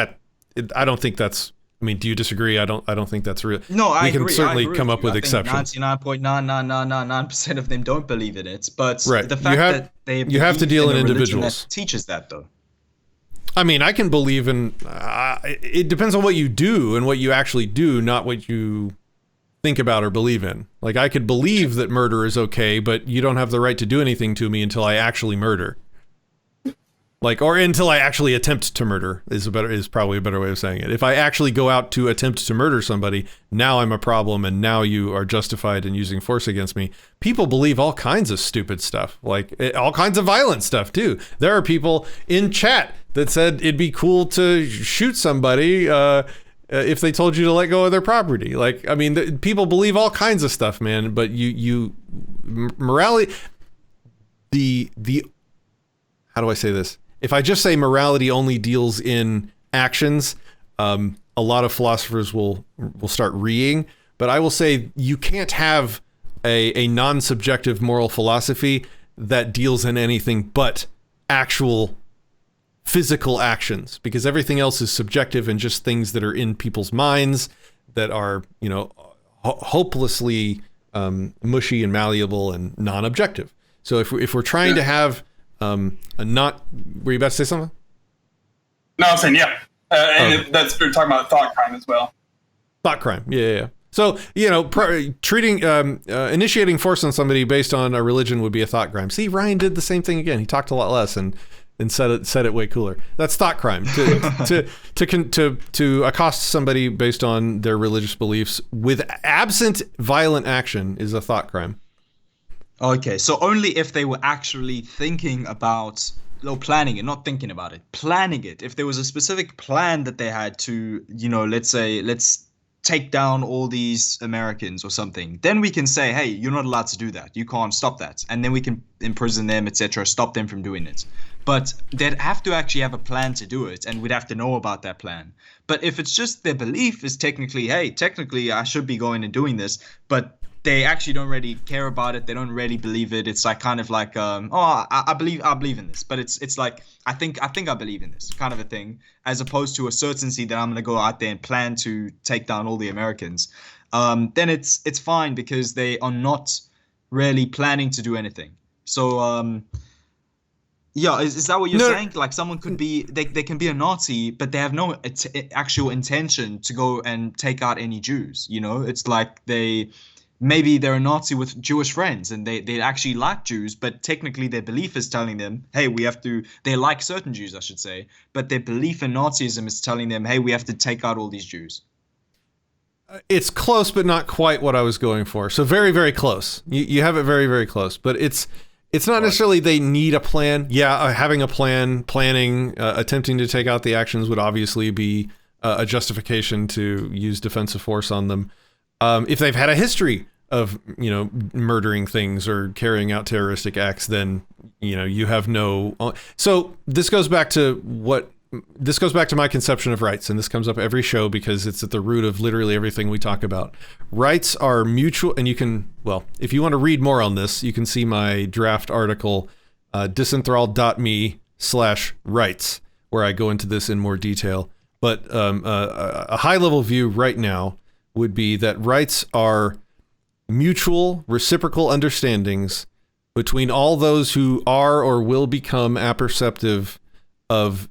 I don't think that's. I mean, do you disagree? I don't think that's real. No, I agree. We can certainly come up with I exceptions. 99.99999% of them don't believe in it, but right. the fact that they you have to deal in individuals that teaches that though. I mean, I can believe in. It depends on what you do and what you actually do, not what you think about or believe in. Like, I could believe that murder is okay, but you don't have the right to do anything to me until I actually murder. Like, or until I actually attempt to murder is probably a better way of saying it. If I actually go out to attempt to murder somebody, now I'm a problem, and now you are justified in using force against me. People believe all kinds of stupid stuff, like all kinds of violent stuff too. There are people in chat that said it'd be cool to shoot somebody if they told you to let go of their property. Like, I mean, people believe all kinds of stuff, man. But morality, the how do I say this? If I just say morality only deals in actions, a lot of philosophers will start reeing. But I will say you can't have a non-subjective moral philosophy that deals in anything but actual physical actions, because everything else is subjective and just things that are in people's minds that are, hopelessly mushy and malleable and non-objective. So if we're trying to have were you about to say something? No, I'm saying that's we're talking about thought crime as well. Thought crime, yeah. So treating initiating force on somebody based on a religion would be a thought crime. See, Ryan did the same thing again. He talked a lot less and said it way cooler. That's thought crime. To accost somebody based on their religious beliefs with absent violent action is a thought crime. Okay, so only if they were actually thinking about, planning it, not thinking about it, planning it. If there was a specific plan that they had to, let's take down all these Americans or something, then we can say, hey, you're not allowed to do that. You can't stop that. And then we can imprison them, etc., stop them from doing it. But they'd have to actually have a plan to do it, and we'd have to know about that plan. But if it's just their belief is technically I should be going and doing this, but they actually don't really care about it. They don't really believe it. It's like kind of like, I believe in this, but it's like I think I believe in this kind of a thing, as opposed to a certainty that I'm gonna go out there and plan to take down all the Americans. Then it's fine because they are not really planning to do anything. So is that what you're saying? Like, someone could be they can be a Nazi, but they have no actual intention to go and take out any Jews. It's like maybe they're a Nazi with Jewish friends and they actually like Jews, but technically their belief is telling them, hey, they like certain Jews, I should say, but their belief in Nazism is telling them, hey, we have to take out all these Jews. It's close, but not quite what I was going for. So very, very close. You have it very, very close, but it's not necessarily they need a plan. Yeah, having a plan, planning, attempting to take out the actions would obviously be a justification to use defensive force on them. If they've had a history of, murdering things or carrying out terroristic acts, then, you have no. So this goes back to my conception of rights. And this comes up every show because it's at the root of literally everything we talk about. Rights are mutual. And if you want to read more on this, you can see my draft article, disenthrall.me/rights, where I go into this in more detail. But a high level view right now would be that rights are mutual, reciprocal understandings between all those who are or will become apperceptive of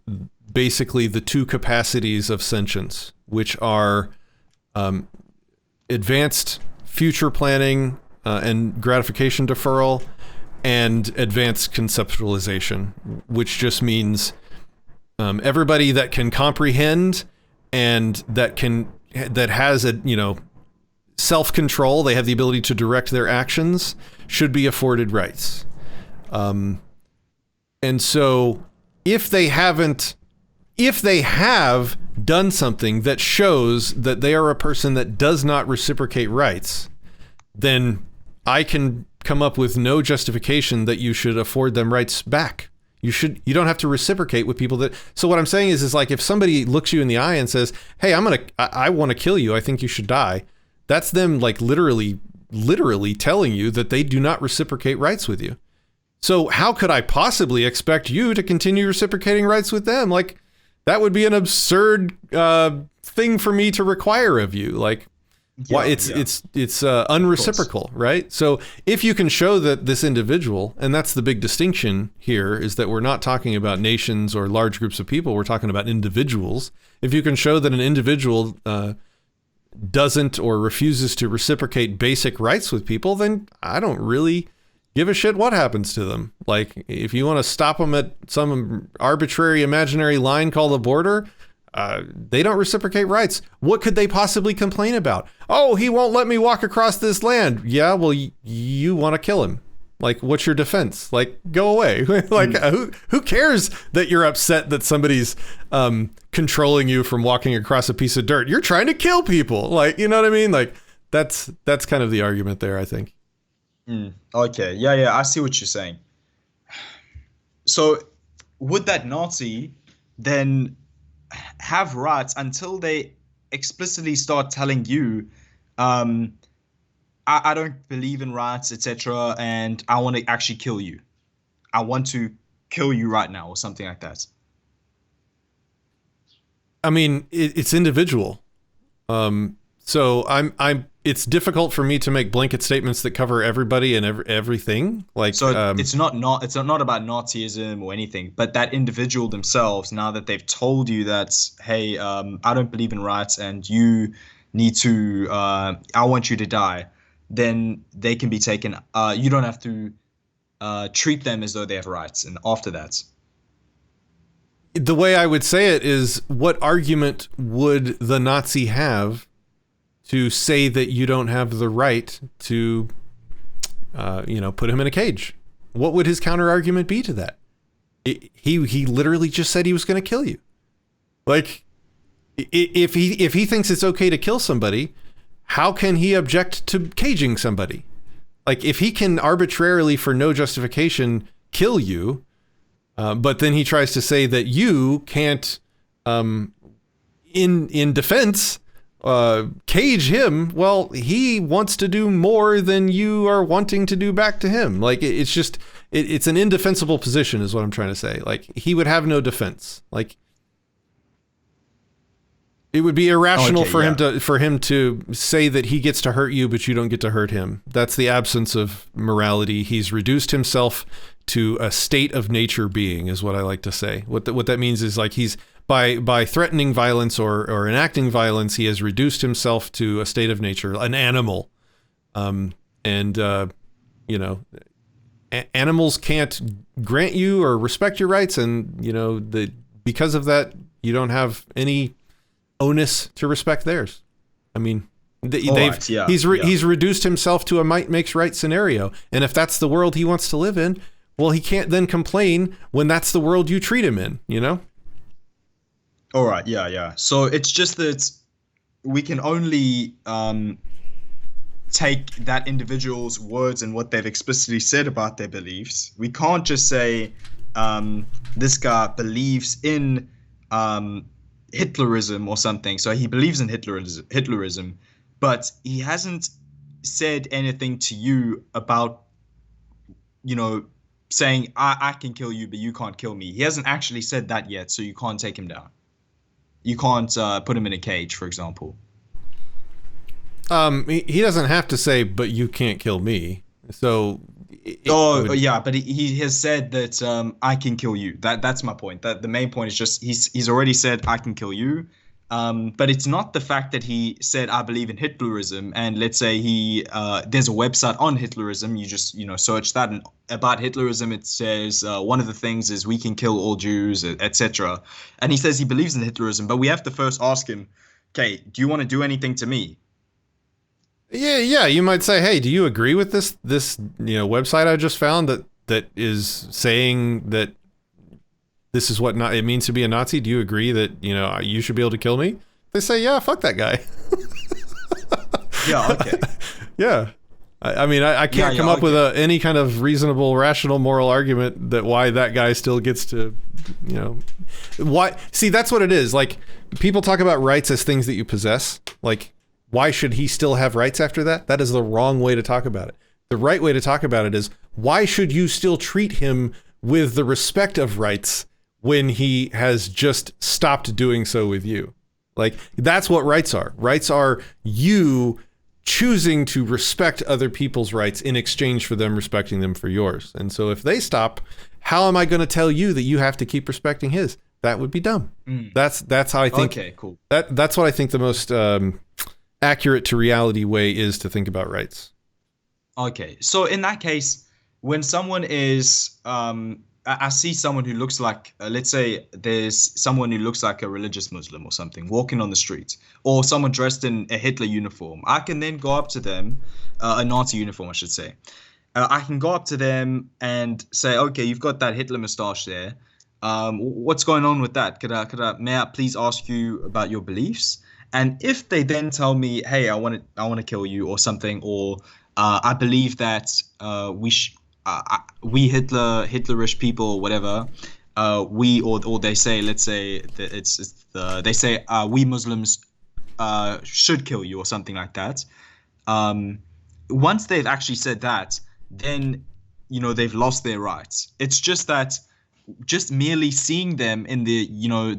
basically the two capacities of sentience, which are advanced future planning and gratification deferral, and advanced conceptualization, which just means everybody that can comprehend and that has self-control, they have the ability to direct their actions, should be afforded rights. And so if they have done something that shows that they are a person that does not reciprocate rights, then I can come up with no justification that you should afford them rights back. You don't have to reciprocate with people that. So what I'm saying is like if somebody looks you in the eye and says, "Hey, I want to kill you. I think you should die." That's them like literally telling you that they do not reciprocate rights with you. So how could I possibly expect you to continue reciprocating rights with them? Like that would be an absurd thing for me to require of you. Like why it's unreciprocal, right? So if you can show that this individual, and that's the big distinction here, is that we're not talking about nations or large groups of people, we're talking about individuals. If you can show that an individual doesn't or refuses to reciprocate basic rights with people, then I don't really give a shit what happens to them. Like if you want to stop them at some arbitrary imaginary line called the border, they don't reciprocate rights. What could they possibly complain about? Oh, he won't let me walk across this land. Yeah, well, you want to kill him. Like, what's your defense? Like, go away. Like, who cares that you're upset that somebody's controlling you from walking across a piece of dirt? You're trying to kill people. Like, you know what I mean? Like, that's kind of the argument there, I think. Okay. Yeah, I see what you're saying. So, would that Nazi then have rights until they explicitly start telling you, I don't believe in rights, etc., and I want to actually kill you. I want to kill you right now, or something like that. I mean, it's individual. So it's difficult for me to make blanket statements that cover everybody and everything. Like, so it's not about Nazism or anything, but that individual themselves, now that they've told you that, hey, I don't believe in rights and you need to, I want you to die, then they can be taken. You don't have to treat them as though they have rights. And after that, the way I would say it is, what argument would the Nazi have to say that you don't have the right to, put him in a cage? What would his counter argument be to that? He literally just said he was going to kill you. Like, if he thinks it's okay to kill somebody, how can he object to caging somebody? Like, if he can arbitrarily, for no justification, kill you, but then he tries to say that you can't, in defense, cage him, well, he wants to do more than you are wanting to do back to him. Like, it's an indefensible position is what I'm trying to say. Like, he would have no defense. Like, it would be irrational for him to say that he gets to hurt you, but you don't get to hurt him. That's the absence of morality. He's reduced himself to a state of nature being, is what I like to say. What that means is, like, he's by threatening violence or enacting violence, he has reduced himself to a state of nature, an animal. Animals can't grant you or respect your rights, and because of that, you don't have any onus to respect theirs. I mean, he's reduced himself to a might makes right scenario, and if that's the world he wants to live in, well, he can't then complain when that's the world you treat him in. All right, yeah. So it's just that we can only take that individual's words and what they've explicitly said about their beliefs. We can't just say this guy believes in Hitlerism or something. So he believes in Hitlerism, but he hasn't said anything to you about, saying I can kill you, but you can't kill me. He hasn't actually said that yet, so you can't take him down. You can't put him in a cage, for example. He doesn't have to say, but you can't kill me. So. But he has said that I can kill you. That's my point. That the main point is just he's already said I can kill you. But it's not the fact that he said I believe in Hitlerism, and let's say there's a website on Hitlerism. You just search that, and about Hitlerism it says one of the things is we can kill all Jews, etc. And he says he believes in Hitlerism, but we have to first ask him, okay, do you want to do anything to me? Yeah. You might say, hey, do you agree with this website I just found that is saying that this is what it means to be a Nazi? Do you agree that you should be able to kill me? They say, yeah, fuck that guy. Yeah. Okay. Yeah. I mean, I can't come up with any kind of reasonable, rational, moral argument that why that guy still gets to, why. See, that's what it is. Like, people talk about rights as things that you possess. Like, why should he still have rights after that? That is the wrong way to talk about it. The right way to talk about it is, why should you still treat him with the respect of rights when he has just stopped doing so with you? Like, that's what rights are. Rights are you choosing to respect other people's rights in exchange for them respecting them for yours. And so if they stop, how am I going to tell you that you have to keep respecting his? That would be dumb. That's how I think. Okay, cool. That's what I think the most accurate to reality way is to think about rights. Okay, so in that case, when someone is, I see someone who looks like, let's say there's someone who looks like a religious Muslim or something walking on the street, or someone dressed in a Hitler uniform. I can then go up to them, a Nazi uniform, I should say. I can go up to them and say, okay, you've got that Hitler mustache there. What's going on with that? May I please ask you about your beliefs? And if they then tell me, hey, I want to kill you or something, or I believe that we Hitlerish people, or whatever, or they say, let's say that they say we Muslims should kill you or something like that. Once they've actually said that, then they've lost their rights. It's just that just merely seeing them in the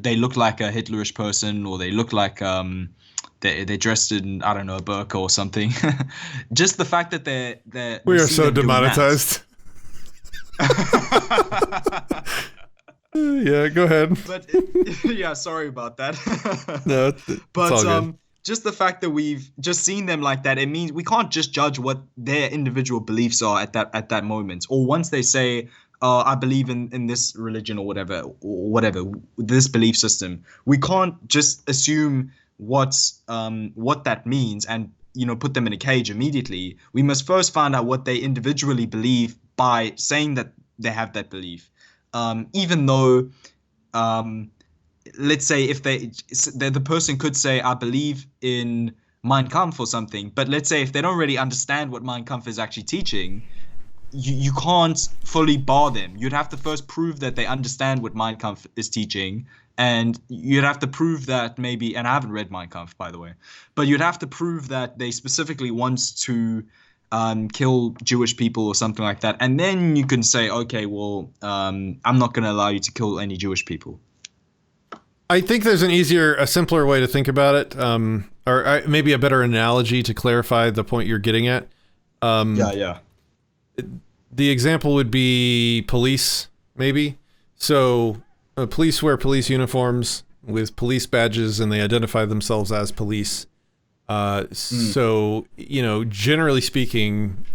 they look like a Hitlerish person, or they look like they're dressed in, I don't know, a burqa or something. Just the fact that they're we are so demonetized. Yeah, go ahead. But yeah, sorry about that. No, but it's all good. Just the fact that we've just seen them like that, it means we can't just judge what their individual beliefs are at that moment. Or once they say, I believe in this religion or whatever, this belief system, we can't just assume what that means and put them in a cage immediately. We must first find out what they individually believe by saying that they have that belief. Even though, let's say if the person could say, I believe in Mein Kampf or something, but let's say if they don't really understand what Mein Kampf is actually teaching, you can't fully bar them. You'd have to first prove that they understand what Mein Kampf is teaching, and you'd have to prove that maybe, and I haven't read Mein Kampf, by the way, but you'd have to prove that they specifically want to kill Jewish people or something like that, and then you can say, okay, well, I'm not going to allow you to kill any Jewish people. I think there's a simpler way to think about it, or maybe a better analogy to clarify the point you're getting at. Yeah. The example would be police, maybe. So police wear police uniforms with police badges, and they identify themselves as police. So, generally speaking,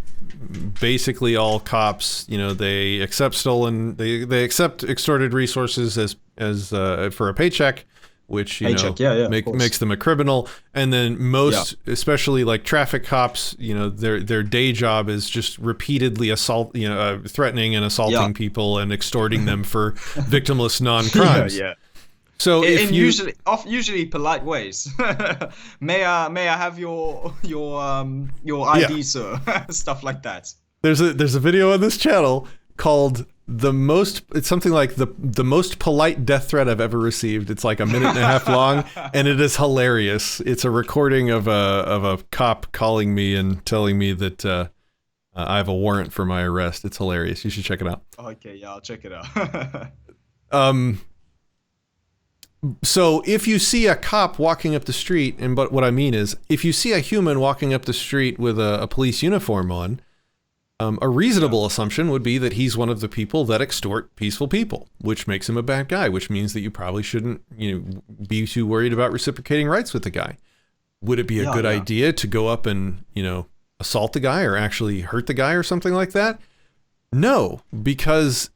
basically all cops, they accept they accept extorted resources as for a paycheck, which makes them a criminal. And then most, especially like traffic cops, their day job is just repeatedly threatening and assaulting people and extorting them for victimless non-crimes. Yeah. So in usually polite ways. may I have your ID, sir? Stuff like that. There's a video on this channel called it's something like the most polite death threat I've ever received. It's like a minute and a half long, and it is hilarious. It's a recording of a cop calling me and telling me that I have a warrant for my arrest. It's hilarious. You should check it out. Okay, yeah, I'll check it out. So if you see a cop walking up the street, but what I mean is, if you see a human walking up the street with a police uniform on, a reasonable assumption would be that he's one of the people that extort peaceful people, which makes him a bad guy, which means that you probably shouldn't, be too worried about reciprocating rights with the guy. Would it be a good idea to go up and, assault the guy or actually hurt the guy or something like that? No, because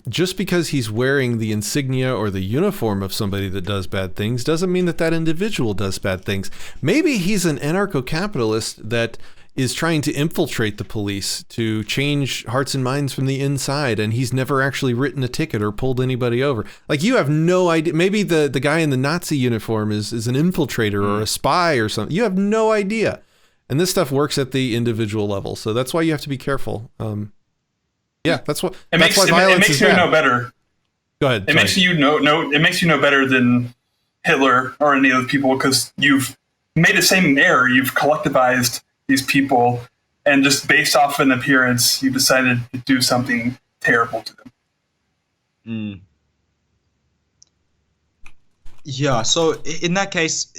just because he's wearing the insignia or the uniform of somebody that does bad things doesn't mean that individual does bad things. Maybe he's an anarcho-capitalist that is trying to infiltrate the police to change hearts and minds from the inside, and he's never actually written a ticket or pulled anybody over. Like, you have no idea. Maybe the guy in the Nazi uniform is an infiltrator or a spy or something. You have no idea. And this stuff works at the individual level. So that's why you have to be careful. That's why violence is bad. You know better. Go ahead. It makes you know better than Hitler or any other people, because you've made the same error. You've collectivized these people, and just based off an appearance, you decided to do something terrible to them. Yeah. So in that case,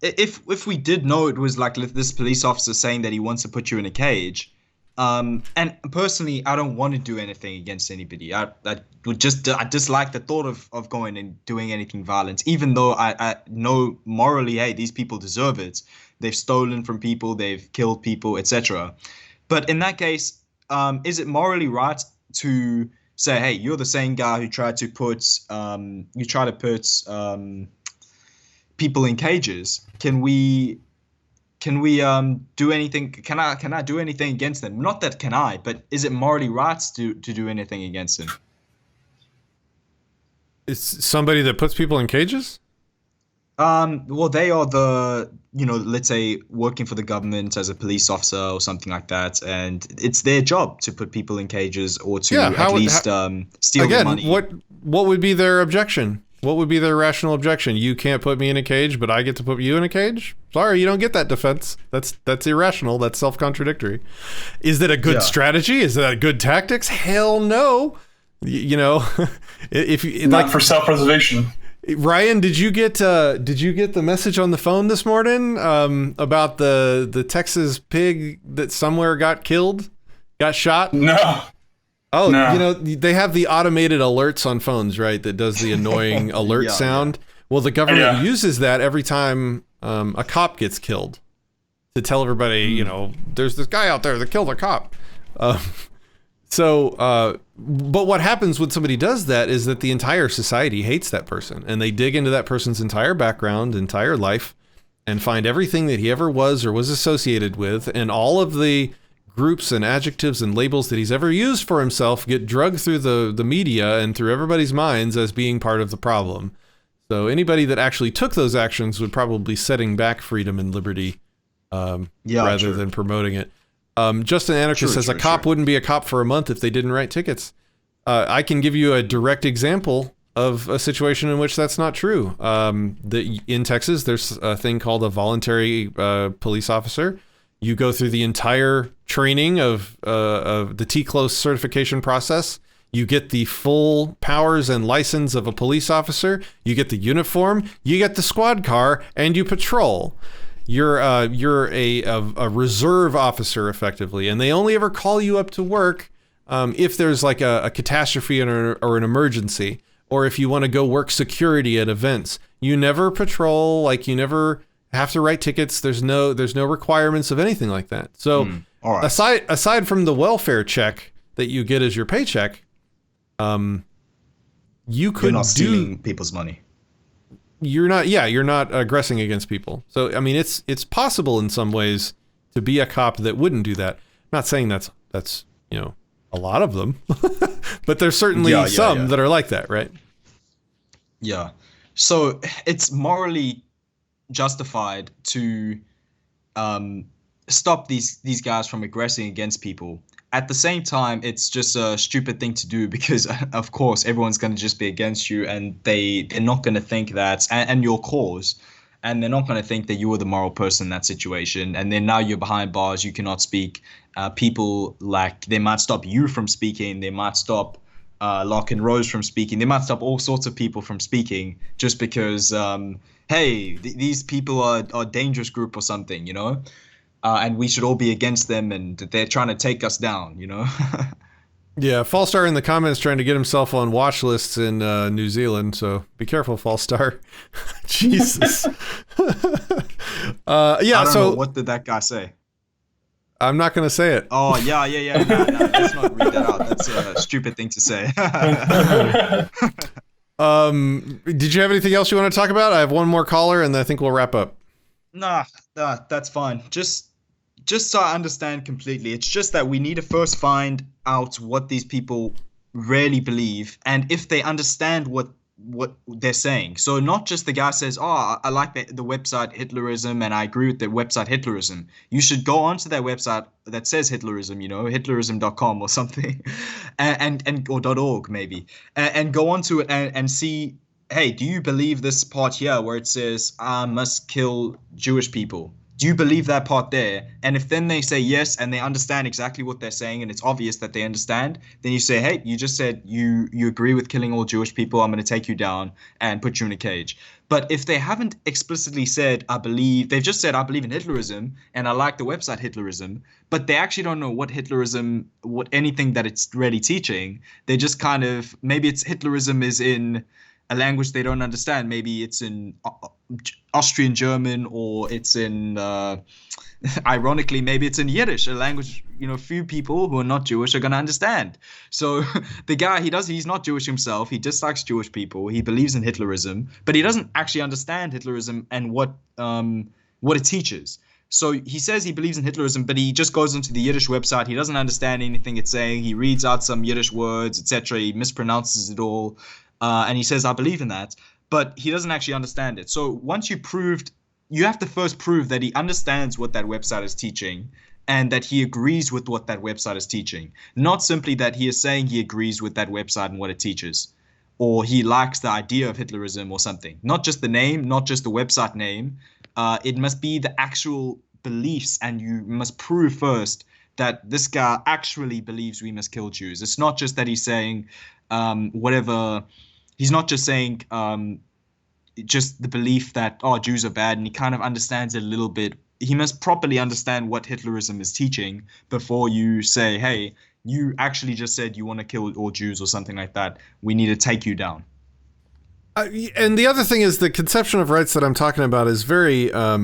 if we did know it was like this police officer saying that he wants to put you in a cage, and personally, I don't want to do anything against anybody. I dislike the thought of going and doing anything violent, even though I know morally, hey, these people deserve it. They've stolen from people, they've killed people, etc. But in that case, is it morally right to say, hey, you're the same guy who tried to put people in cages? Can we do anything? Can I do anything against them? Not that can I, but is it morally right to do anything against them? It's somebody that puts people in cages? Well, they are let's say working for the government as a police officer or something like that, and it's their job to put people in cages or to steal their money. What would be their objection? What would be their rational objection? You can't put me in a cage, but I get to put you in a cage? Sorry, you don't get that defense. That's irrational. That's self-contradictory. Is that a good strategy? Is that a good tactics? Hell no. If you not for self-preservation. Ryan, did you get the message on the phone this morning about the Texas pig that somewhere got shot? No. Oh, no. They have the automated alerts on phones, right? That does the annoying alert sound. Yeah. Well, the government uses that every time a cop gets killed to tell everybody, there's this guy out there that killed a cop. But what happens when somebody does that is that the entire society hates that person, and they dig into that person's entire background, entire life, and find everything that he ever was or was associated with, and all of the groups and adjectives and labels that he's ever used for himself get drugged through the media and through everybody's minds as being part of the problem. So anybody that actually took those actions would probably be setting back freedom and liberty rather than promoting it. Justin Anarchist says a cop wouldn't be a cop for a month if they didn't write tickets. I can give you a direct example of a situation in which that's not true. In Texas, there's a thing called a voluntary police officer. You go through the entire training of the TCLOS certification process. You get the full powers and license of a police officer. You get the uniform. You get the squad car, and you patrol. You're a reserve officer effectively, and they only ever call you up to work if there's like a catastrophe or an emergency, or if you want to go work security at events. You never patrol, like you never have to write tickets. There's no requirements of anything like that. So all right. aside from the welfare check that you get as your paycheck, you could You're not stealing people's money. You're not aggressing against people. So I mean, it's possible in some ways to be a cop that wouldn't do that. I'm not saying that's a lot of them, but there's certainly some that are like that, right? Yeah. So it's morally justified to stop these guys from aggressing against people. At the same time, it's just a stupid thing to do because, of course, everyone's going to just be against you, and they're not going to think that, and your cause, and they're not going to think that you were the moral person in that situation. And then now you're behind bars, you cannot speak. People, they might stop you from speaking. They might stop Locke and Rose from speaking. They might stop all sorts of people from speaking just because, hey, these people are a dangerous group or something, and we should all be against them, and they're trying to take us down, Yeah, Fallstar in the comments trying to get himself on watch lists in New Zealand, so be careful, Fallstar. Jesus. I don't know. What did that guy say? I'm not going to say it. Oh, yeah. No, let's not read that out. That's a stupid thing to say. Did you have anything else you want to talk about? I have one more caller, and I think we'll wrap up. Nah, that's fine. Just so I understand completely, it's just that we need to first find out what these people really believe, and if they understand what what they're saying. So not just the guy says, "Oh, I like the website Hitlerism, and I agree with the website Hitlerism." You should go onto their website that says Hitlerism, hitlerism.com or something, and or .org maybe, and go onto it and see. Hey, do you believe this part here where it says I must kill Jewish people? Do you believe that part there? And if then they say yes and they understand exactly what they're saying and it's obvious that they understand, then you say, hey, you just said you agree with killing all Jewish people. I'm going to take you down and put you in a cage. But if they haven't explicitly said, they've just said, I believe in Hitlerism and I like the website Hitlerism, but they actually don't know what Hitlerism, anything that it's really teaching. They just kind of, maybe it's Hitlerism is in a language they don't understand. Maybe it's in Austrian German, or it's in, ironically, maybe it's in Yiddish, a language, few people who are not Jewish are going to understand. So the guy, he's not Jewish himself. He dislikes Jewish people. He believes in Hitlerism, but he doesn't actually understand Hitlerism and what it teaches. So he says he believes in Hitlerism, but he just goes into the Yiddish website. He doesn't understand anything it's saying. He reads out some Yiddish words, etc. He mispronounces it all. And he says, I believe in that, but he doesn't actually understand it. So once you have to first prove that he understands what that website is teaching and that he agrees with what that website is teaching. Not simply that he is saying he agrees with that website and what it teaches, or he likes the idea of Hitlerism or something. Not just the name, not just the website name. It must be the actual beliefs, and you must prove first that this guy actually believes we must kill Jews. It's not just that he's saying whatever. He's not just saying just the belief that, Jews are bad, and he kind of understands it a little bit. He must properly understand what Hitlerism is teaching before you say, hey, you actually just said you want to kill all Jews or something like that. We need to take you down. And the other thing is the conception of rights that I'm talking about is very raw.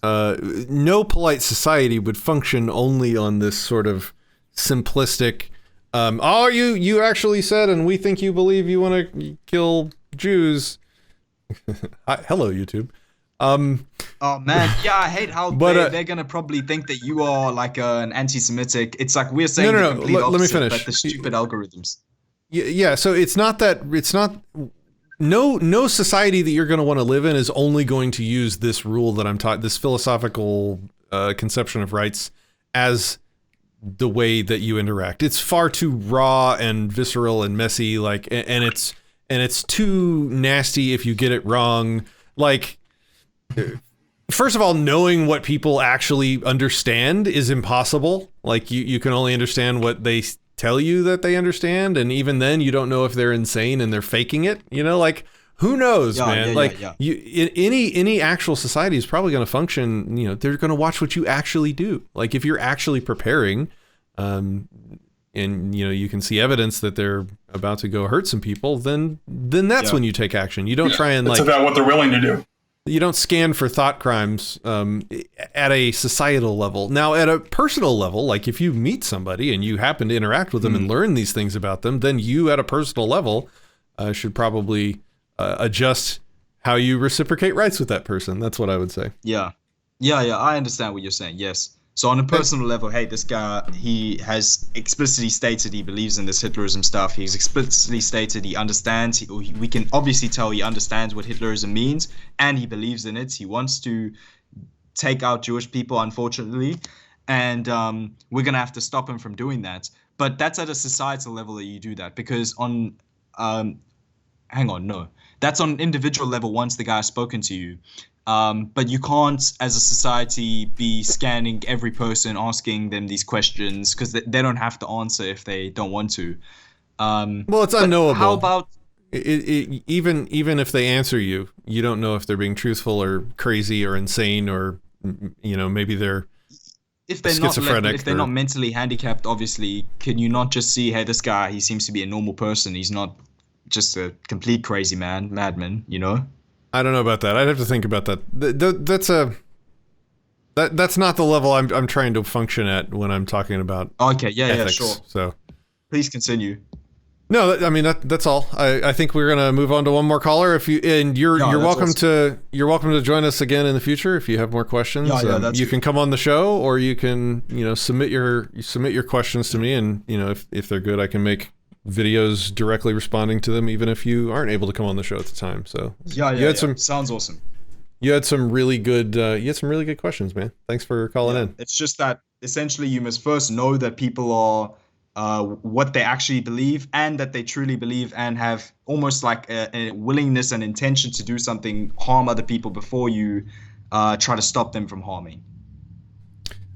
No polite society would function only on this sort of simplistic, you actually said, and we think you believe you want to kill Jews. Hello, YouTube. Oh man, yeah, I hate how they're gonna probably think that you are like an anti-Semitic. It's like we're saying the complete opposite, let me finish. But the stupid algorithms. Yeah. So it's not no society that you're going to want to live in is only going to use this rule that I'm taught, this philosophical conception of rights as the way that you interact. It's far too raw and visceral and messy, and it's too nasty if you get it wrong. Like, first of all, knowing what people actually understand is impossible. Like, you can only understand what they tell you that they understand, and even then you don't know if they're insane and they're faking it. Who knows, man? Any actual society is probably going to function. They're going to watch what you actually do. Like, if you're actually preparing, and you can see evidence that they're about to go hurt some people, then that's when you take action. You don't try and it's about what they're willing to do. You don't scan for thought crimes at a societal level. Now, at a personal level, like if you meet somebody and you happen to interact with them and learn these things about them, then you, at a personal level, should probably adjust how you reciprocate rights with that person. That's what I would say. Yeah. I understand what you're saying. Yes. So on a personal level, hey, this guy, he has explicitly stated he believes in this Hitlerism stuff. He's explicitly stated he understands. We can obviously tell he understands what Hitlerism means, and he believes in it. He wants to take out Jewish people, unfortunately, and we're going to have to stop him from doing that. But that's at a societal level that you do that, because on that's on individual level once the guy's spoken to you. But you can't, as a society, be scanning every person, asking them these questions, because they don't have to answer if they don't want to. Well, it's unknowable. How about even if they answer you, you don't know if they're being truthful or crazy or insane, or maybe they're schizophrenic. If they're not mentally handicapped, obviously, can you not just see, hey, this guy, he seems to be a normal person. He's not just a complete crazy madman, I don't know about that. I'd have to think about that. That's not the level I'm trying to function at when I'm talking about ethics, sure. So please continue. No, that's all. I think we're gonna move on to one more caller. You're welcome to join us again in the future if you have more questions. You can come on the show, or you can submit your questions to me, and if they're good, I can make videos directly responding to them, even if you aren't able to come on the show at the time. So Sounds awesome. You had some really good questions, man. Thanks for calling in. It's just that essentially you must first know that people are what they actually believe, and that they truly believe and have almost like a willingness and intention to do something, harm other people, before you try to stop them from harming.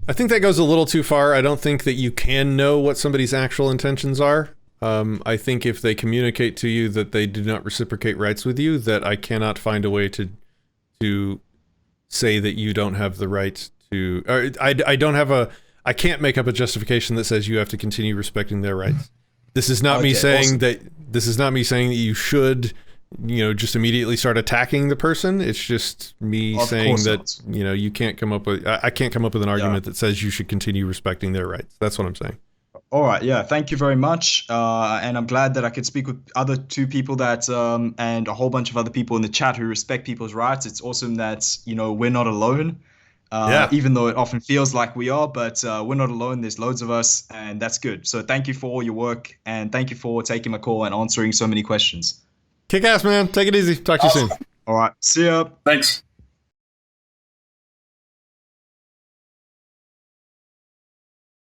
I think that goes a little too far. I don't think that you can know what somebody's actual intentions are. I think if they communicate to you that they do not reciprocate rights with you, that I cannot find a way to say that you don't have the right to, or I can't make up a justification that says you have to continue respecting their rights. This is not me saying that you should, just immediately start attacking the person. It's just me saying that, you can't come up with, I can't come up with an argument that says you should continue respecting their rights. That's what I'm saying. All right. Yeah. Thank you very much. And I'm glad that I could speak with other two people that, and a whole bunch of other people in the chat who respect people's rights. It's awesome that, we're not alone. Even though it often feels like we are, but we're not alone. There's loads of us, and that's good. So thank you for all your work, and thank you for taking my call and answering so many questions. Kick ass, man. Take it easy. Talk to you soon. All right. See ya. Thanks.